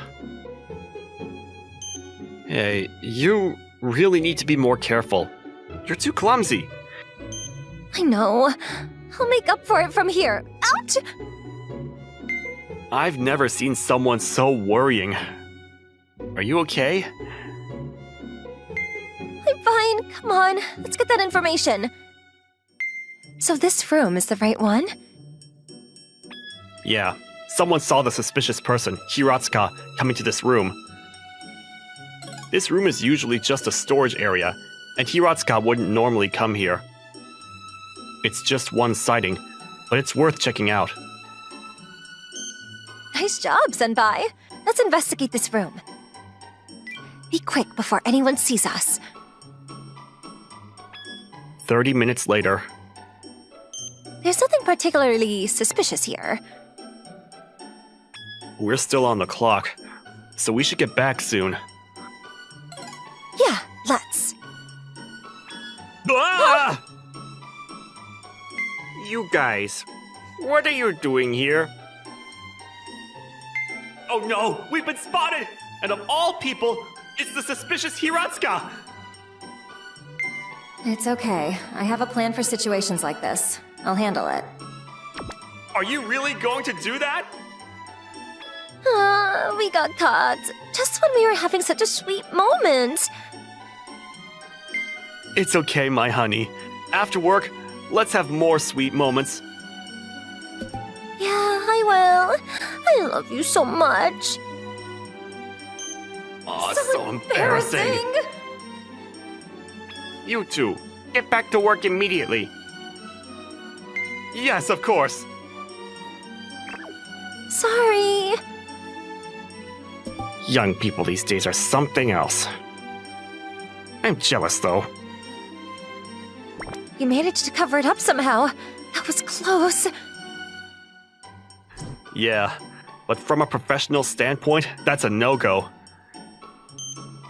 Hey, you really need to be more careful. You're too clumsy. I know. I'll make up for it from here. Ouch! I've never seen someone so worrying. Are you okay? I'm fine. Come on. Let's get that information. So this room is the right one? Yeah, someone saw the suspicious person, Hiratsuka, coming to this room. This room is usually just a storage area, and Hiratsuka wouldn't normally come here. It's just one sighting, but it's worth checking out. Nice job, Senpai. Let's investigate this room. Be quick before anyone sees us. 30 minutes later. There's nothing particularly suspicious here. We're still on the clock, so we should get back soon. Yeah, let's. Ah! You guys, what are you doing here? Oh no, we've been spotted! And of all people, it's the suspicious Hiratsuka! It's okay. I have a plan for situations like this. I'll handle it. Are you really going to do that? We got caught. Just when we were having such a sweet moment. It's okay, my honey. After work, let's have more sweet moments. Yeah, I will. I love you so much. Aw, so embarrassing. You two, get back to work immediately. Yes, of course. Sorry. Young people these days are something else. I'm jealous, though. We managed to cover it up somehow. That was close. Yeah, but from a professional standpoint, that's a no-go.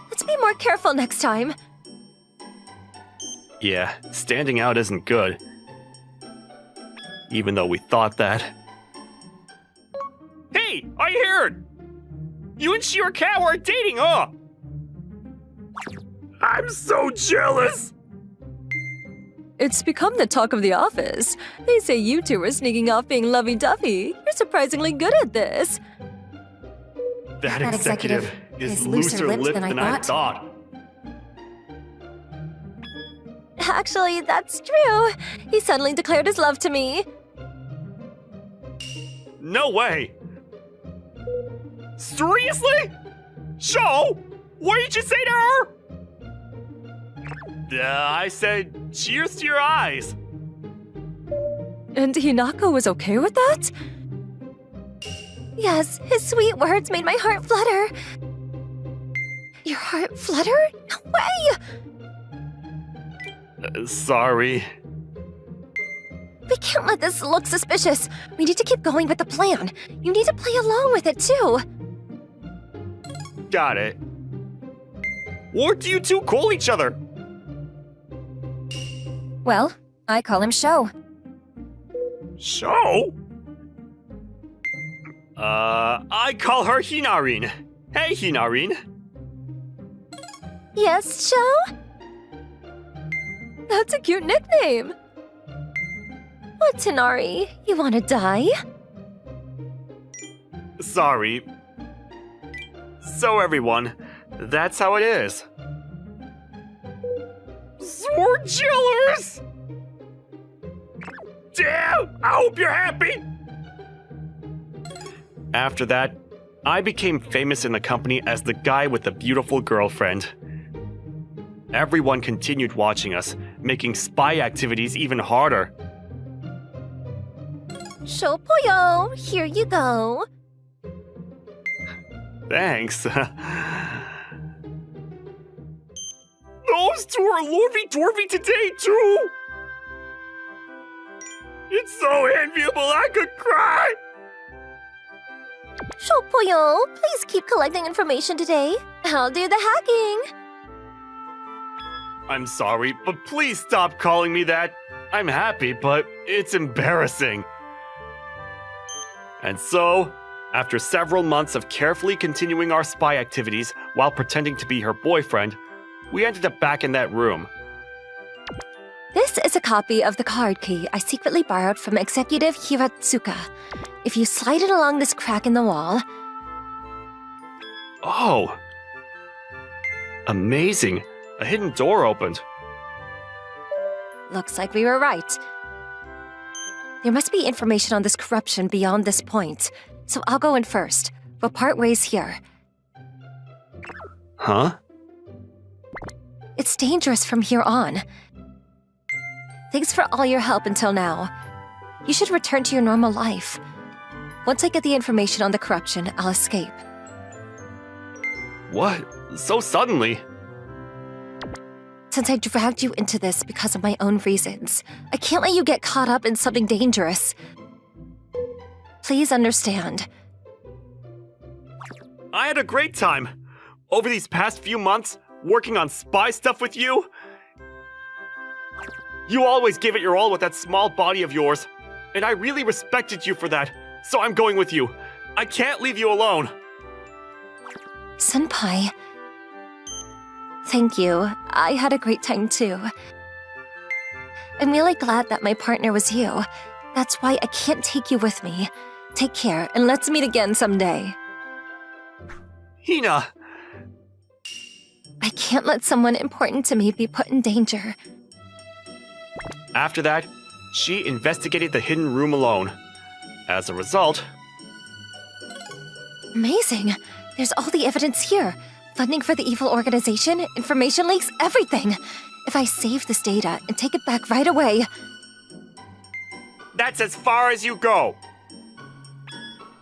Let's be more careful next time. Yeah, standing out isn't good. Even though we thought that. Hey, I heard! You and Shirakawa are dating, huh? I'm so jealous! It's become the talk of the office. They say you two are sneaking off being lovey-dovey. You're surprisingly good at this. That That executive is looser lipped than I thought. Actually, that's true. He suddenly declared his love to me. No way! Seriously? Sho, what did you say to her? I said, cheers to your eyes. And Hinako was okay with that? Yes, his sweet words made my heart flutter. Your heart flutter? No way! Sorry. We can't let this look suspicious. We need to keep going with the plan. You need to play along with it, too. Got it. What do you two call each other? Well, I call him Sho. Sho? I call her Hinarin. Hey, Hinarin. Yes, Sho? That's a cute nickname. What, Tanari? You wanna die? Sorry. So everyone, that's how it is. Sword jealous! Damn! I hope you're happy! After that, I became famous in the company as the guy with the beautiful girlfriend. Everyone continued watching us, making spy activities even harder. Sho Poyo, here you go. Thanks. Those two are lovey-dovey today, too! It's so enviable I could cry! Sho Poyo, please keep collecting information today. I'll do the hacking. I'm sorry, but please stop calling me that. I'm happy, but it's embarrassing. And so, after several months of carefully continuing our spy activities while pretending to be her boyfriend, we ended up back in that room. This is a copy of the card key I secretly borrowed from Executive Hiratsuka. If you slide it along this crack in the wall... Oh! Amazing! A hidden door opened. Looks like we were right. There must be information on this corruption beyond this point, so I'll go in first. We'll part ways here. Huh? It's dangerous from here on. Thanks for all your help until now. You should return to your normal life. Once I get the information on the corruption, I'll escape. What? So suddenly? Since I dragged you into this because of my own reasons, I can't let you get caught up in something dangerous. Please understand. I had a great time. Over these past few months, working on spy stuff with you. You always gave it your all with that small body of yours. And I really respected you for that, so I'm going with you. I can't leave you alone. Senpai. Thank you. I had a great time too. I'm really glad that my partner was you. That's why I can't take you with me. Take care, and let's meet again someday. Hina! I can't let someone important to me be put in danger. After that, she investigated the hidden room alone. As a result... Amazing! There's all the evidence here. Funding for the evil organization, information leaks, everything. If I save this data and take it back right away... That's as far as you go!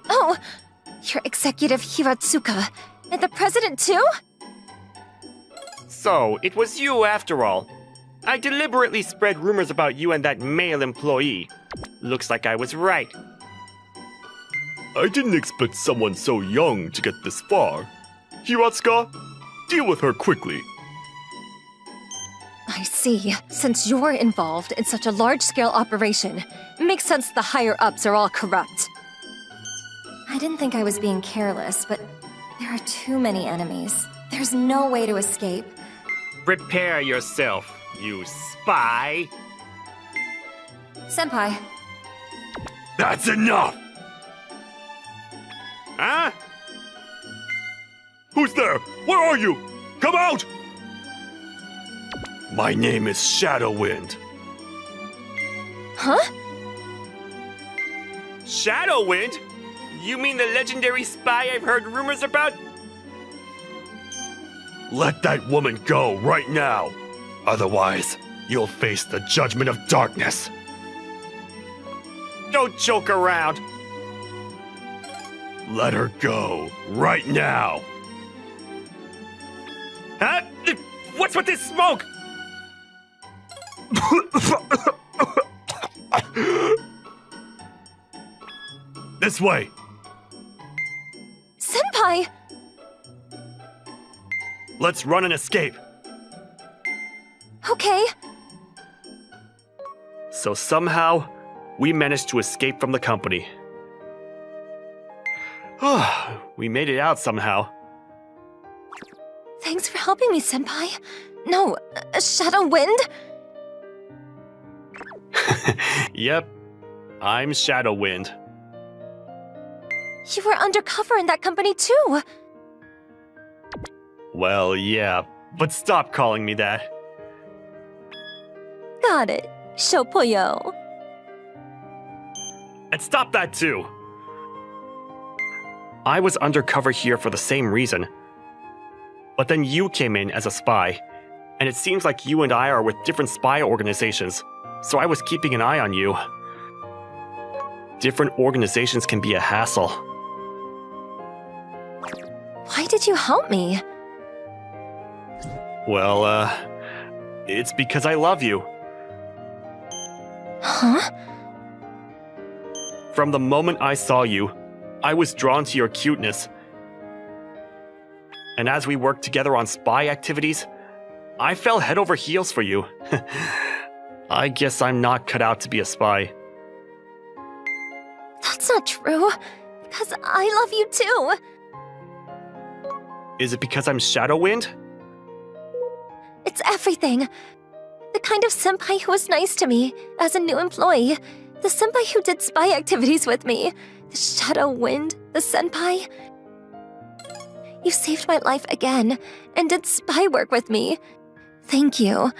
Oh! Your Executive Hiratsuka. And the president too? So, it was you after all. I deliberately spread rumors about you and that male employee. Looks like I was right. I didn't expect someone so young to get this far. Hiratsuka, deal with her quickly. I see. Since you're involved in such a large-scale operation, it makes sense the higher-ups are all corrupt. I didn't think I was being careless, but there are too many enemies. There's no way to escape. Prepare yourself, you spy. Senpai, That's enough! Huh? Who's there? Where are you? Come out! My name is Shadowwind. Huh? Shadowwind? You mean the legendary spy I've heard rumors about? Let that woman go right now. Otherwise, you'll face the judgment of darkness. Don't joke around. Let her go right now. Huh? What's with this smoke? This way! Senpai! Let's run and escape! Okay. So somehow, we managed to escape from the company. We made it out somehow. Thanks for helping me, Senpai. No, Shadow Wind? Yep, I'm Shadow Wind. You were undercover in that company too. Well, yeah, but stop calling me that. Got it. Shopoyo. And stop that too! I was undercover here for the same reason. But then you came in as a spy, and it seems like you and I are with different spy organizations, so I was keeping an eye on you. Different organizations can be a hassle. Why did you help me? Well, it's because I love you. Huh? From the moment I saw you, I was drawn to your cuteness. And as we worked together on spy activities, I fell head over heels for you. I guess I'm not cut out to be a spy. That's not true. Because I love you too. Is it because I'm Shadow Wind? It's everything. The kind of senpai who was nice to me as a new employee. The senpai who did spy activities with me. The Shadow Wind, the senpai. You saved my life again and did spy work with me. Thank you.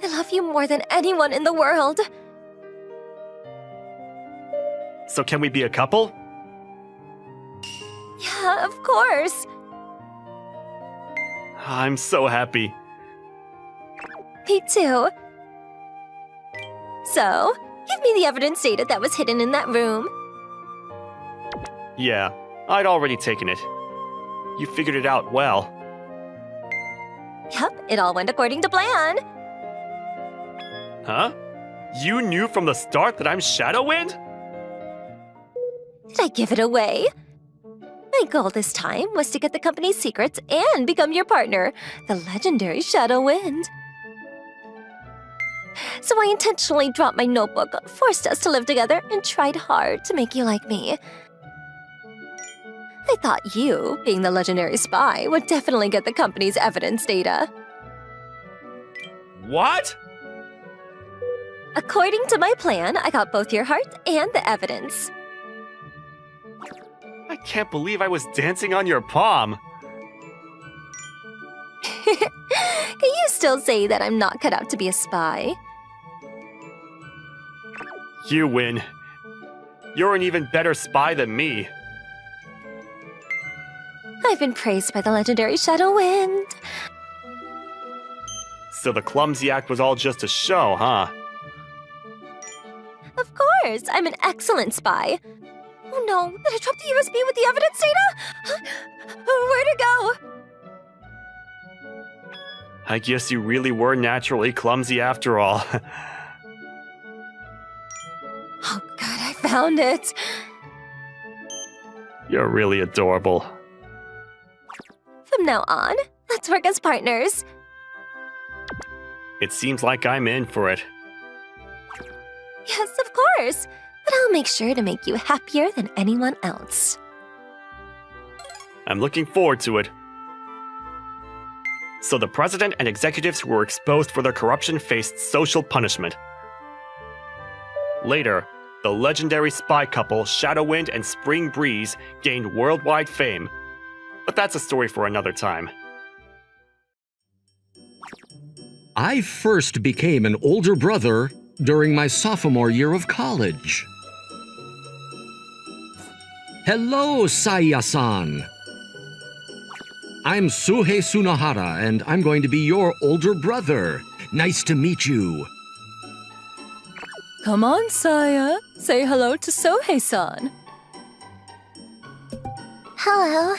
I love you more than anyone in the world. So can we be a couple? Yeah, of course. I'm so happy. Me too. So, give me the evidence data that was hidden in that room. Yeah, I'd already taken it. You figured it out well. Yep, it all went according to plan. Huh? You knew from the start that I'm Shadow Wind? Did I give it away? My goal this time was to get the company's secrets and become your partner, the legendary Shadow Wind. So I intentionally dropped my notebook, forced us to live together, and tried hard to make you like me. I thought you, being the legendary spy, would definitely get the company's evidence data. What? According to my plan, I got both your heart and the evidence. I can't believe I was dancing on your palm. Can you still say that I'm not cut out to be a spy? You win. You're an even better spy than me. I've been praised by the legendary Shadow Wind. So the clumsy act was all just a show, huh? Of course, I'm an excellent spy. Oh no, did I drop the USB with the evidence data? Where'd it go? I guess you really were naturally clumsy after all. Oh god, I found it. You're really adorable. From now on, let's work as partners. It seems like I'm in for it. Yes, of course. But I'll make sure to make you happier than anyone else. I'm looking forward to it. So the president and executives who were exposed for their corruption faced social punishment. Later, the legendary spy couple Shadow Wind and Spring Breeze gained worldwide fame. But that's a story for another time. I first became an older brother during my sophomore year of college. Hello, Saya-san. I'm Suhei Sunohara, and I'm going to be your older brother. Nice to meet you. Come on, Saya. Say hello to Sohei-san. Hello.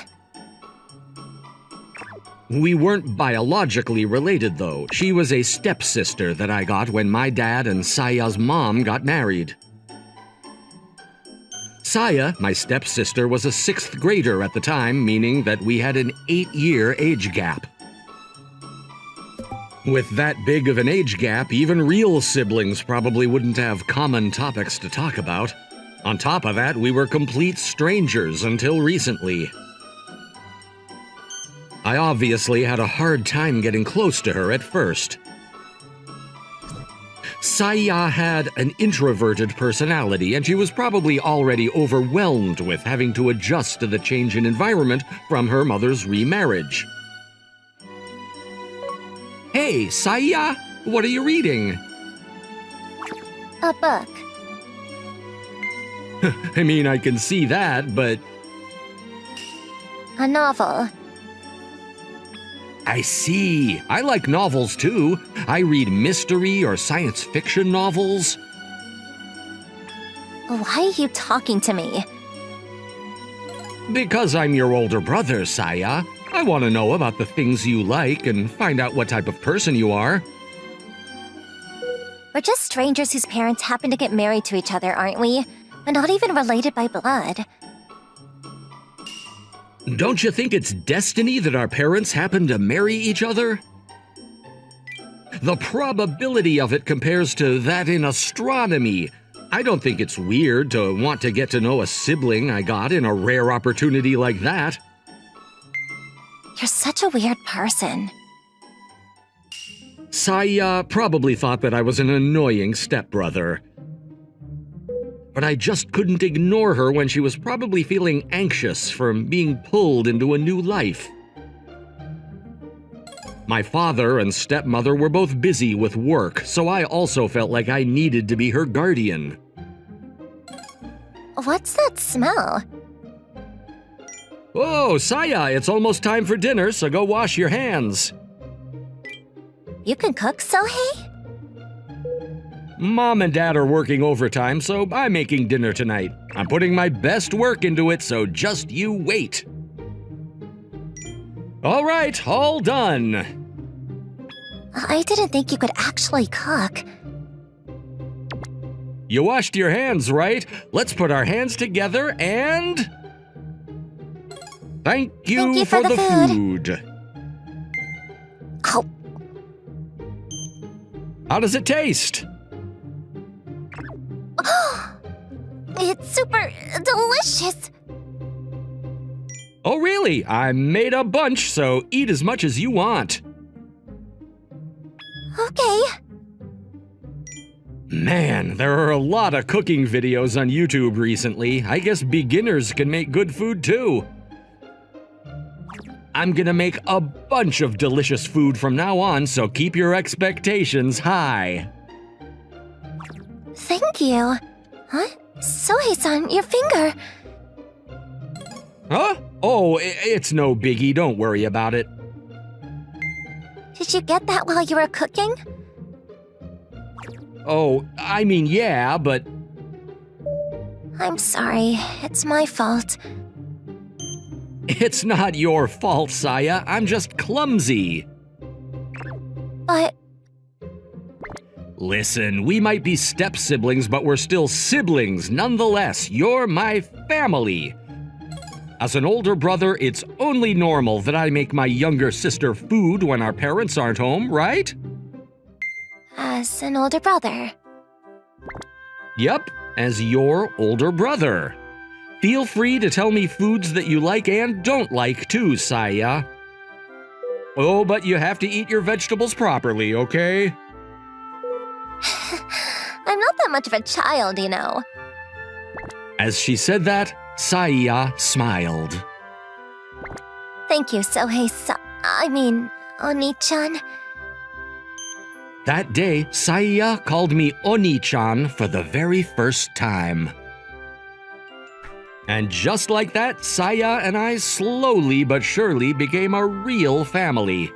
We weren't biologically related, though. She was a stepsister that I got when my dad and Saya's mom got married. Saya, my stepsister, was a 6th grader at the time, meaning that we had an 8-year age gap. With that big of an age gap, even real siblings probably wouldn't have common topics to talk about. On top of that, we were complete strangers until recently. I obviously had a hard time getting close to her at first. Saya had an introverted personality, and she was probably already overwhelmed with having to adjust to the change in environment from her mother's remarriage. Hey, Saya, what are you reading? A book. I mean, I can see that, but... A novel. I see. I like novels too. I read mystery or science fiction novels. Why are you talking to me? Because I'm your older brother, Saya. I want to know about the things you like and find out what type of person you are. We're just strangers whose parents happen to get married to each other, aren't we? And not even related by blood. Don't you think it's destiny that our parents happen to marry each other? The probability of it compares to that in astronomy. I don't think it's weird to want to get to know a sibling I got in a rare opportunity like that. You're such a weird person. Saya probably thought that I was an annoying stepbrother. But I just couldn't ignore her when she was probably feeling anxious from being pulled into a new life. My father and stepmother were both busy with work, so I also felt like I needed to be her guardian. What's that smell? Oh, Saya, it's almost time for dinner, so go wash your hands. You can cook, Sohei? Mom and Dad are working overtime, so I'm making dinner tonight. I'm putting my best work into it, so just you wait. All right, all done. I didn't think you could actually cook. You washed your hands, right? Let's put our hands together and... Thank you for the food. Oh, How does it taste? it's super delicious. Oh, really? I made a bunch, so eat as much as you want. Okay. Man, there are a lot of cooking videos on YouTube recently. I guess beginners can make good food too. I'm gonna make a bunch of delicious food from now on, so keep your expectations high. Thank you. Huh? Sohei-san, your finger. Huh? Oh, it's no biggie. Don't worry about it. Did you get that while you were cooking? Oh, I mean, yeah, but... I'm sorry. It's my fault. It's not your fault, Saya. I'm just clumsy. But Listen, we might be step-siblings, but we're still siblings nonetheless. You're my family. As an older brother, it's only normal that I make my younger sister food when our parents aren't home, right? as an older brother. Yep, as your older brother. Feel free to tell me foods that you like and don't like too, Saya. Oh, but you have to eat your vegetables properly, okay? I'm not that much of a child, you know. As she said that, Saya smiled. Thank you, Oni-chan. That day, Saya called me Oni-chan for the very first time. And just like that, Saya and I slowly but surely became a real family.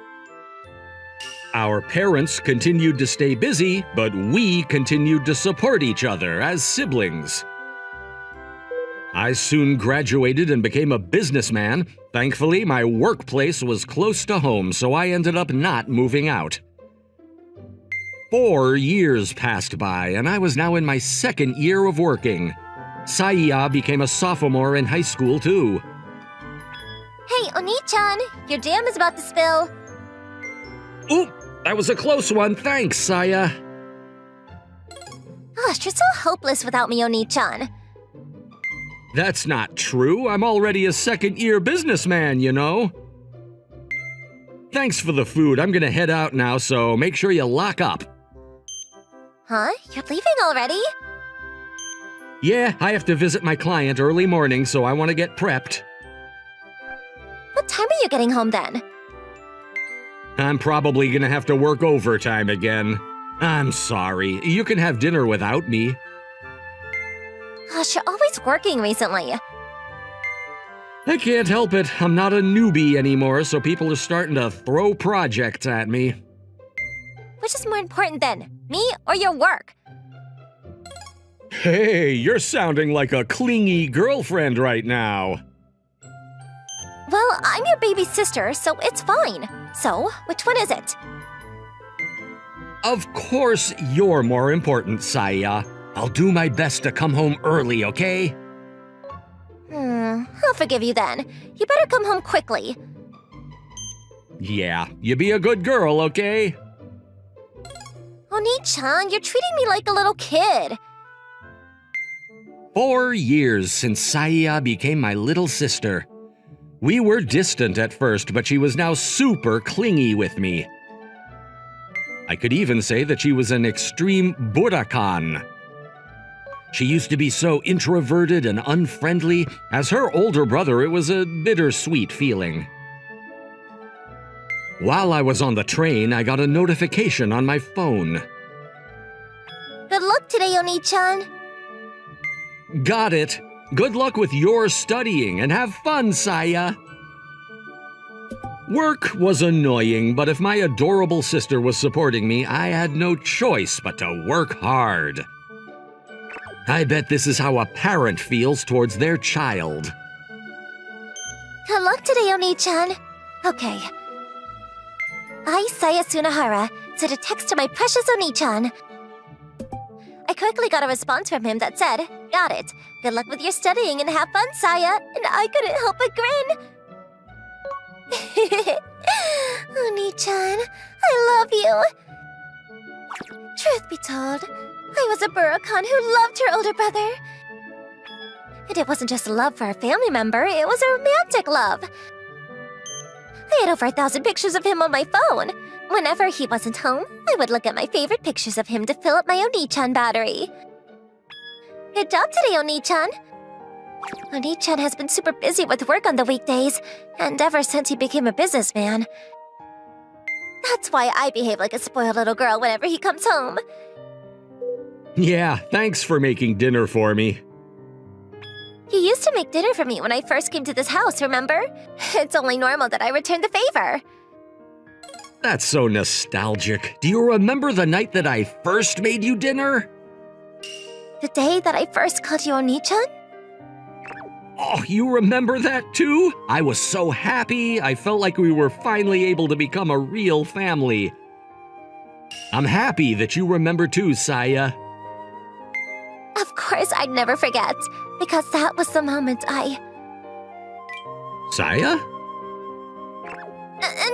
Our parents continued to stay busy, but we continued to support each other as siblings. I soon graduated and became a businessman. Thankfully, my workplace was close to home, so I ended up not moving out. 4 years passed by, and I was now in my second year of working. Saya became a sophomore in high school, too. Hey, Oni-chan, your jam is about to spill. Oop, that was a close one. Thanks, Saya. Gosh, you're so hopeless without me, Oni-chan. That's not true. I'm already a second-year businessman, you know. Thanks for the food. I'm gonna head out now, so make sure you lock up. Huh? You're leaving already? Yeah, I have to visit my client early morning, so I want to get prepped. What time are you getting home then? I'm probably gonna have to work overtime again. I'm sorry. You can have dinner without me. Gosh, you're always working recently. I can't help it. I'm not a newbie anymore, so people are starting to throw projects at me. Which is more important then, me or your work? Hey, you're sounding like a clingy girlfriend right now. Well, I'm your baby sister, so it's fine. So, which one is it? Of course, you're more important, Saya. I'll do my best to come home early, okay? I'll forgive you then. You better come home quickly. Yeah, you be a good girl, okay? Oni-chan, you're treating me like a little kid. 4 years since Saya became my little sister. We were distant at first, but she was now super clingy with me. I could even say that she was an extreme Burakan. She used to be so introverted and unfriendly. As her older brother, it was a bittersweet feeling. While I was on the train, I got a notification on my phone. Good luck today, Oni-chan. Got it. Good luck with your studying and have fun, Saya. Work was annoying, but if my adorable sister was supporting me, I had no choice but to work hard. I bet this is how a parent feels towards their child. Good luck today, Oni-chan. Okay. I, Saya Sunahara, sent a text to my precious Oni-chan. I quickly got a response from him that said, "Got it. Good luck with your studying and have fun, Saya." And I couldn't help but grin. Oni-chan, I love you. Truth be told, I was a Burakan who loved her older brother. And it wasn't just a love for a family member, it was a romantic love. I had over 1,000 pictures of him on my phone. Whenever he wasn't home, I would look at my favorite pictures of him to fill up my Oni-chan battery. Good job today, Oni-chan. Oni-chan has been super busy with work on the weekdays, and ever since he became a businessman. That's why I behave like a spoiled little girl whenever he comes home. Yeah, thanks for making dinner for me. He used to make dinner for me when I first came to this house, remember? It's only normal that I return the favor. That's so nostalgic. Do you remember the night that I first made you dinner? The day that I first called you Oni-chan? Oh, you remember that too? I was so happy. I felt like we were finally able to become a real family. I'm happy that you remember too, Saya. Of course I'd never forget, because that was the moment Saya?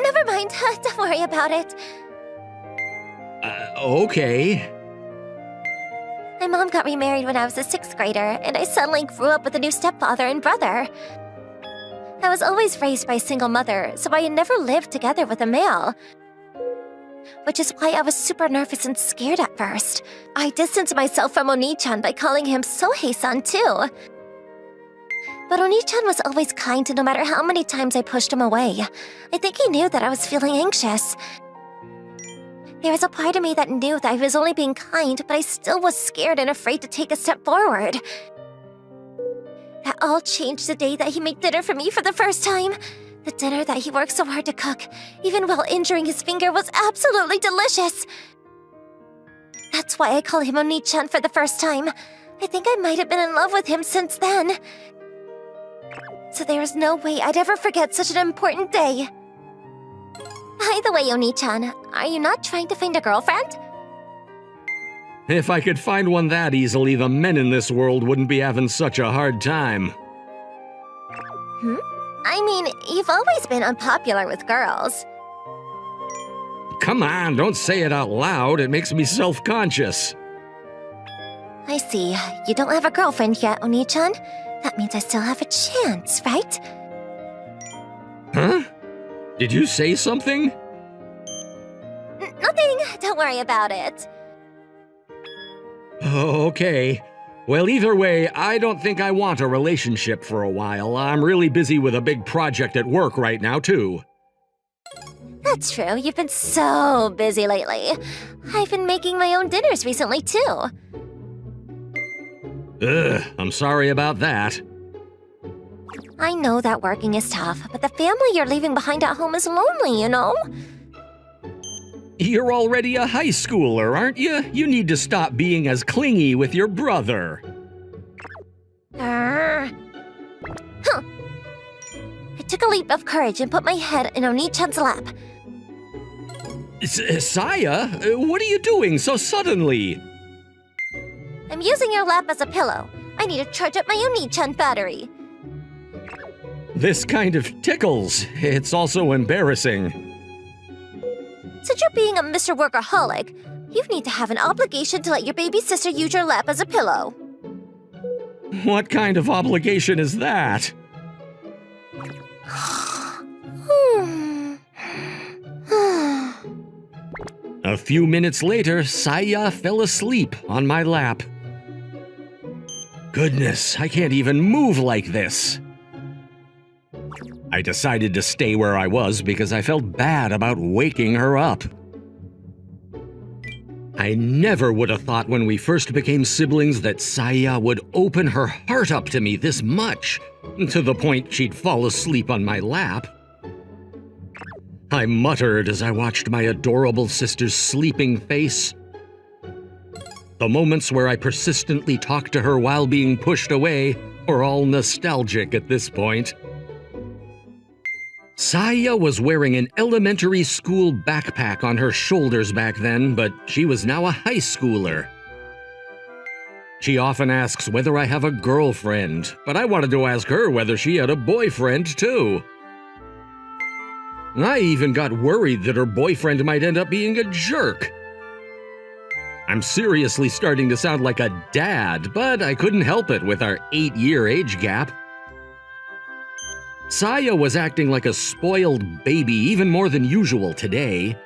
Never mind, don't worry about it. Okay. My mom got remarried when I was a 6th grader, and I suddenly grew up with a new stepfather and brother. I was always raised by a single mother, so I had never lived together with a male. Which is why I was super nervous and scared at first. I distanced myself from Oni-chan by calling him Sohei-san too. But Oni-chan was always kind, no matter how many times I pushed him away. I think he knew that I was feeling anxious. There was a part of me that knew that I was only being kind, but I still was scared and afraid to take a step forward. That all changed the day that he made dinner for me for the first time. The dinner that he worked so hard to cook, even while injuring his finger, was absolutely delicious. That's why I call him Oni-chan for the first time. I think I might have been in love with him since then. So there is no way I'd ever forget such an important day. By the way, Oni-chan, are you not trying to find a girlfriend? If I could find one that easily, the men in this world wouldn't be having such a hard time. I mean, you've always been unpopular with girls. Come on, don't say it out loud. It makes me self-conscious. I see. You don't have a girlfriend yet, Oni-chan. That means I still have a chance, right? Huh? Did you say something? Nothing. Don't worry about it. Oh, okay. Well, either way, I don't think I want a relationship for a while. I'm really busy with a big project at work right now, too. That's true. You've been so busy lately. I've been making my own dinners recently, too. Ugh, I'm sorry about that. I know that working is tough, but the family you're leaving behind at home is lonely, you know? You're already a high schooler, aren't you? You need to stop being as clingy with your brother. Huh. I took a leap of courage and put my head in Oni-chan's lap. Saya, what are you doing so suddenly? I'm using your lap as a pillow. I need to charge up my Oni-chan battery. This kind of tickles. It's also embarrassing. Since you're being a Mr. Workaholic, you need to have an obligation to let your baby sister use your lap as a pillow. What kind of obligation is that? A few minutes later, Saya fell asleep on my lap. Goodness, I can't even move like this. I decided to stay where I was because I felt bad about waking her up. I never would have thought when we first became siblings that Saya would open her heart up to me this much, to the point she'd fall asleep on my lap. I muttered as I watched my adorable sister's sleeping face. The moments where I persistently talked to her while being pushed away are all nostalgic at this point. Saya was wearing an elementary school backpack on her shoulders back then, but she was now a high schooler. She often asks whether I have a girlfriend, but I wanted to ask her whether she had a boyfriend too. I even got worried that her boyfriend might end up being a jerk. I'm seriously starting to sound like a dad, but I couldn't help it with our 8-year age gap. Saya was acting like a spoiled baby even more than usual today.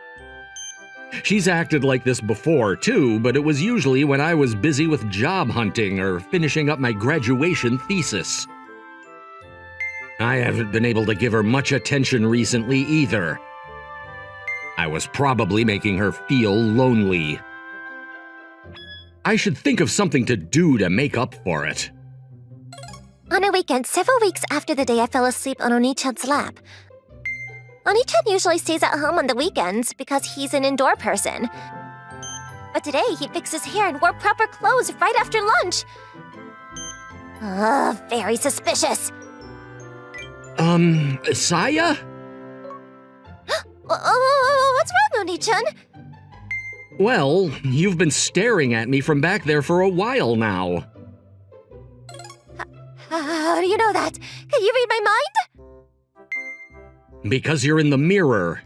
She's acted like this before too, but it was usually when I was busy with job hunting or finishing up my graduation thesis. I haven't been able to give her much attention recently either. I was probably making her feel lonely. I should think of something to do to make up for it. On a weekend, several weeks after the day I fell asleep on Oni-chan's lap. Oni-chan usually stays at home on the weekends because he's an indoor person. But today, he fixed his hair and wore proper clothes right after lunch. Ugh, very suspicious. Saya? What's wrong, Oni-chan? Well, you've been staring at me from back there for a while now. How do you know that? Can you read my mind? Because you're in the mirror.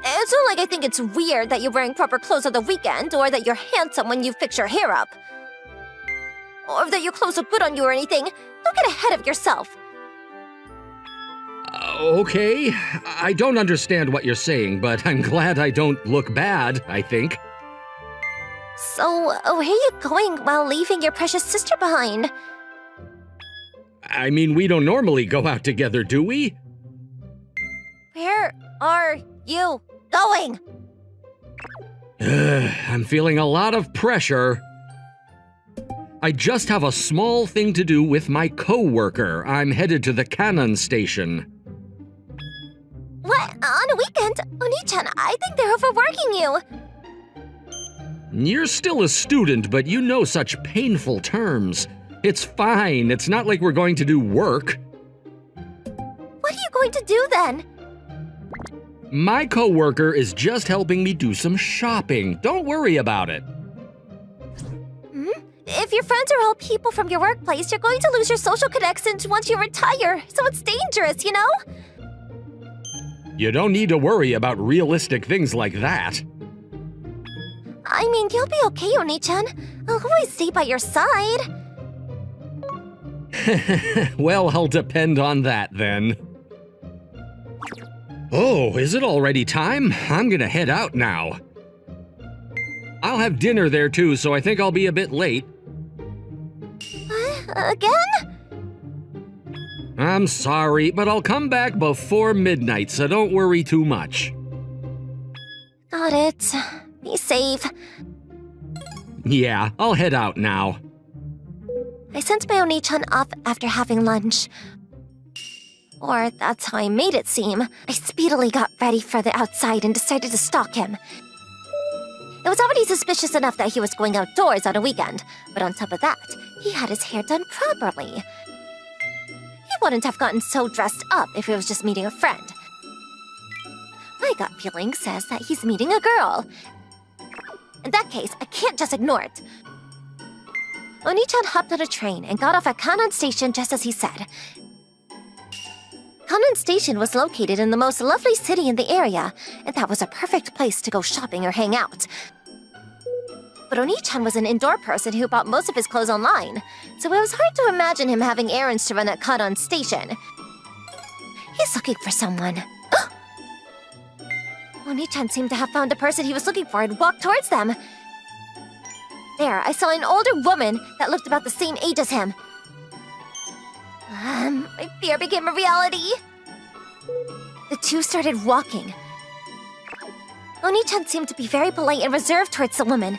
It's not like I think it's weird that you're wearing proper clothes on the weekend, or that you're handsome when you fix your hair up. Or that your clothes look good on you or anything. Don't get ahead of yourself. Okay, I don't understand what you're saying, but I'm glad I don't look bad, I think. So, where are you going while leaving your precious sister behind? I mean, we don't normally go out together, do we? Where are you going? I'm feeling a lot of pressure. I just have a small thing to do with my co-worker. I'm headed to the Cannon station. What? On a weekend? Oni-chan, I think they're overworking you. You're still a student, but you know such painful terms. It's fine. It's not like we're going to do work. What are you going to do then? My coworker is just helping me do some shopping. Don't worry about it. If your friends are all people from your workplace, you're going to lose your social connections once you retire, so it's dangerous, you know? You don't need to worry about realistic things like that. I mean, you'll be okay, Oni-chan. I'll always stay by your side. Well, I'll depend on that then. Oh, is it already time? I'm gonna head out now. I'll have dinner there too, so I think I'll be a bit late. Again? I'm sorry, but I'll come back before midnight, so don't worry too much. Got it. Be safe. Yeah, I'll head out now. I sent my Oni-chan off after having lunch. Or that's how I made it seem. I speedily got ready for the outside and decided to stalk him. It was already suspicious enough that he was going outdoors on a weekend, but on top of that, he had his hair done properly. He wouldn't have gotten so dressed up if he was just meeting a friend. My gut feeling says that he's meeting a girl. In that case, I can't just ignore it. Oni-chan hopped on a train and got off at Kanon Station just as he said. Kanon Station was located in the most lovely city in the area, and that was a perfect place to go shopping or hang out. But Oni-chan was an indoor person who bought most of his clothes online, so it was hard to imagine him having errands to run at Kanon Station. He's looking for someone. Oni-chan seemed to have found a person he was looking for and walked towards them. There, I saw an older woman that looked about the same age as him. My fear became a reality. The two started walking. Oni-chan seemed to be very polite and reserved towards the woman.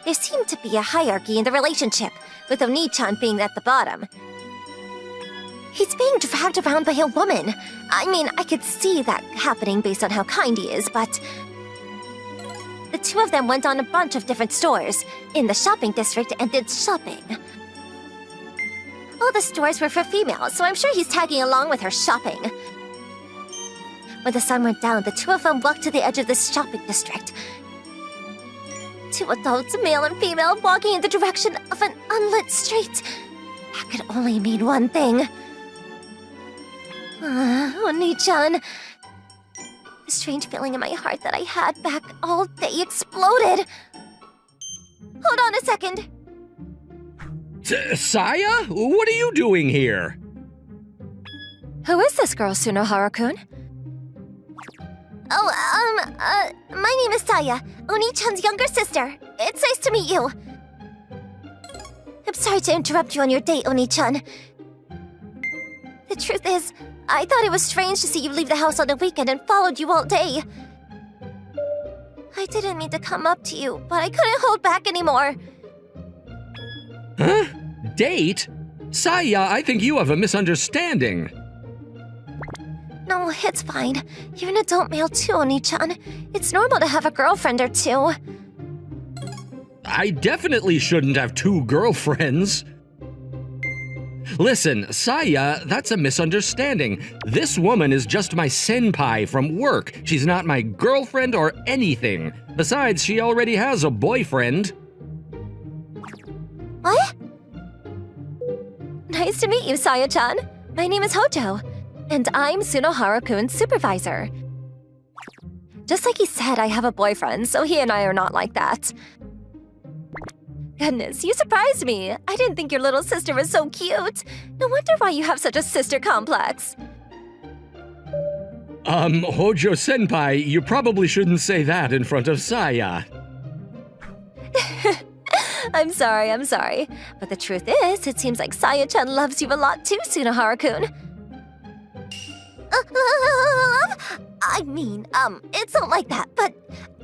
There seemed to be a hierarchy in the relationship, with Oni-chan being at the bottom. He's being dragged around by a woman. I mean, I could see that happening based on how kind he is, but... The two of them went on a bunch of different stores in the shopping district and did shopping. All the stores were for females, so I'm sure he's tagging along with her shopping. When the sun went down, the two of them walked to the edge of this shopping district. Two adults, male and female, walking in the direction of an unlit street. That could only mean one thing. Oni-chan. The strange feeling in my heart that I had back all day exploded. Hold on a second. Saya? What are you doing here? Who is this girl, Sunohara-kun? My name is Saya, Oni-chan's younger sister. It's nice to meet you. I'm sorry to interrupt you on your date, Oni-chan. The truth is, I thought it was strange to see you leave the house on the weekend and followed you all day. I didn't mean to come up to you, but I couldn't hold back anymore. Huh? Date? Saya, I think you have a misunderstanding. No, it's fine. You're an adult male too, Oni-chan. It's normal to have a girlfriend or two. I definitely shouldn't have two girlfriends. Listen, Saya, that's a misunderstanding. This woman is just my senpai from work. She's not my girlfriend or anything. Besides, she already has a boyfriend. What? Nice to meet you, Saya-chan. My name is Hojo, and I'm Sunohara-kun's supervisor. Just like he said, I have a boyfriend, so he and I are not like that. Goodness, you surprised me. I didn't think your little sister was so cute. No wonder why you have such a sister complex. Hojo-senpai, you probably shouldn't say that in front of Saya. I'm sorry. But the truth is, it seems like Saya-chan loves you a lot too, Sunohara-kun. I mean, it's not like that, but...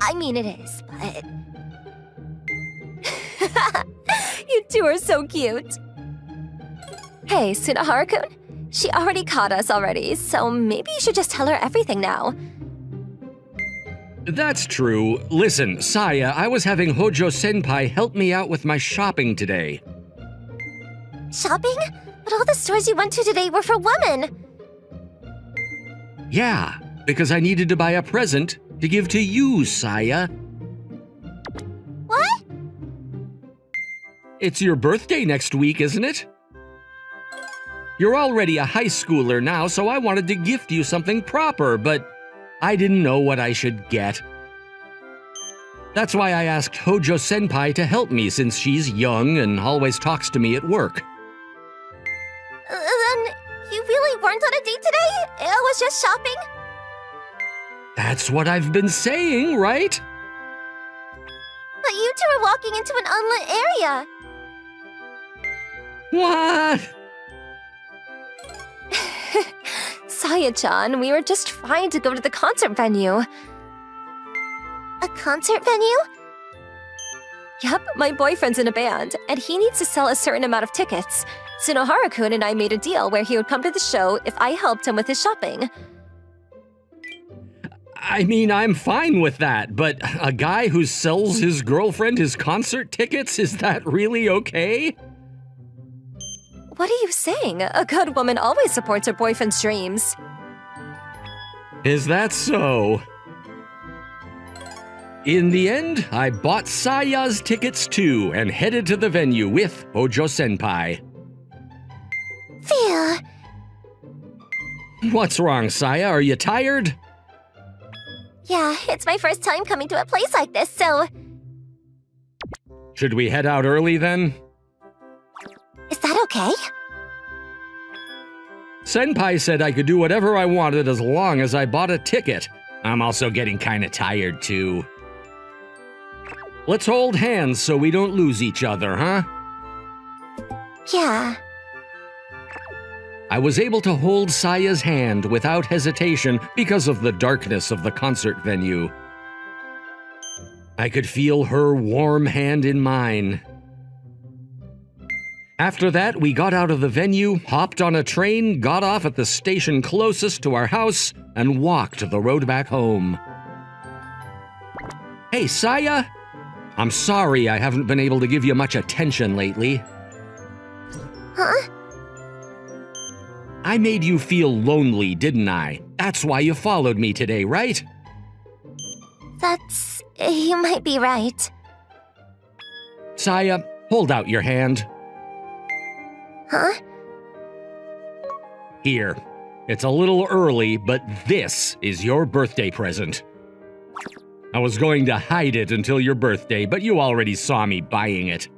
I mean, it is, but... You two are so cute. Hey, Sunohara-kun. She already caught us already, so maybe you should just tell her everything now. That's true. Listen, Saya, I was having Hojo-senpai help me out with my shopping today. Shopping? But all the stores you went to today were for women. Yeah, because I needed to buy a present to give to you, Saya. What? It's your birthday next week, isn't it? You're already a high schooler now, so I wanted to gift you something proper, but I didn't know what I should get. That's why I asked Hojo-senpai to help me since she's young and always talks to me at work. Then you really weren't on a date today? It was just shopping? That's what I've been saying, right? But you two were walking into an unlit area. What? Saya-chan, we were just trying to go to the concert venue. A concert venue? Yep, my boyfriend's in a band, and he needs to sell a certain amount of tickets. Tsunohara-kun and I made a deal where he would come to the show if I helped him with his shopping. I mean, I'm fine with that, but a guy who sells his girlfriend his concert tickets, is that really okay? What are you saying? A good woman always supports her boyfriend's dreams. Is that so? In the end, I bought Saya's tickets too and headed to the venue with Hojo-senpai. Phew. What's wrong, Saya? Are you tired? Yeah, it's my first time coming to a place like this, so... Should we head out early then? Is that okay? Senpai said I could do whatever I wanted as long as I bought a ticket. I'm also getting kinda tired too. Let's hold hands so we don't lose each other, huh? Yeah. I was able to hold Saya's hand without hesitation because of the darkness of the concert venue. I could feel her warm hand in mine. After that, we got out of the venue, hopped on a train, got off at the station closest to our house, and walked the road back home. Hey, Saya! I'm sorry I haven't been able to give you much attention lately. Huh? I made you feel lonely, didn't I? That's why you followed me today, right? That's... you might be right. Saya, hold out your hand. Huh? Here. It's a little early, but this is your birthday present. I was going to hide it until your birthday, but you already saw me buying it.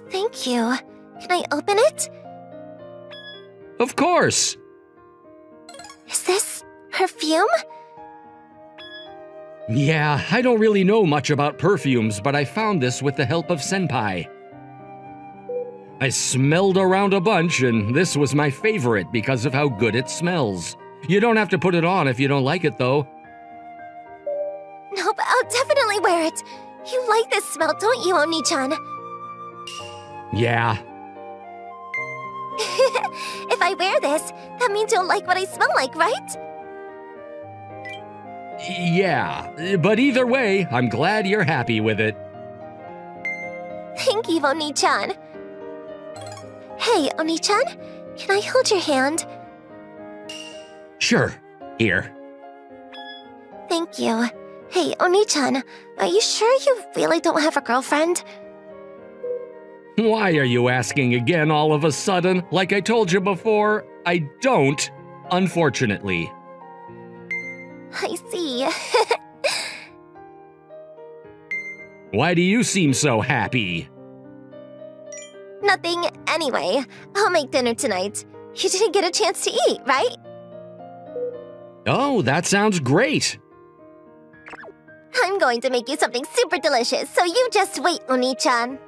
Thank you. Can I open it? Of course! Is this perfume? Yeah, I don't really know much about perfumes, but I found this with the help of Senpai. I smelled around a bunch, and this was my favorite because of how good it smells. You don't have to put it on if you don't like it, though. Nope, I'll definitely wear it. You like this smell, don't you, Oni-chan? Yeah. If I wear this, that means you'll like what I smell like, right? Yeah, but either way, I'm glad you're happy with it. Thank you, Oni-chan. Hey, Oni-chan, can I hold your hand? Sure. Here. Thank you. Hey, Oni-chan, are you sure you really don't have a girlfriend? Why are you asking again all of a sudden? Like I told you before, I don't, unfortunately. I see. Why do you seem so happy? Nothing. Anyway, I'll make dinner tonight. You didn't get a chance to eat, right? Oh, that sounds great. I'm going to make you something super delicious, so you just wait, Oni-chan.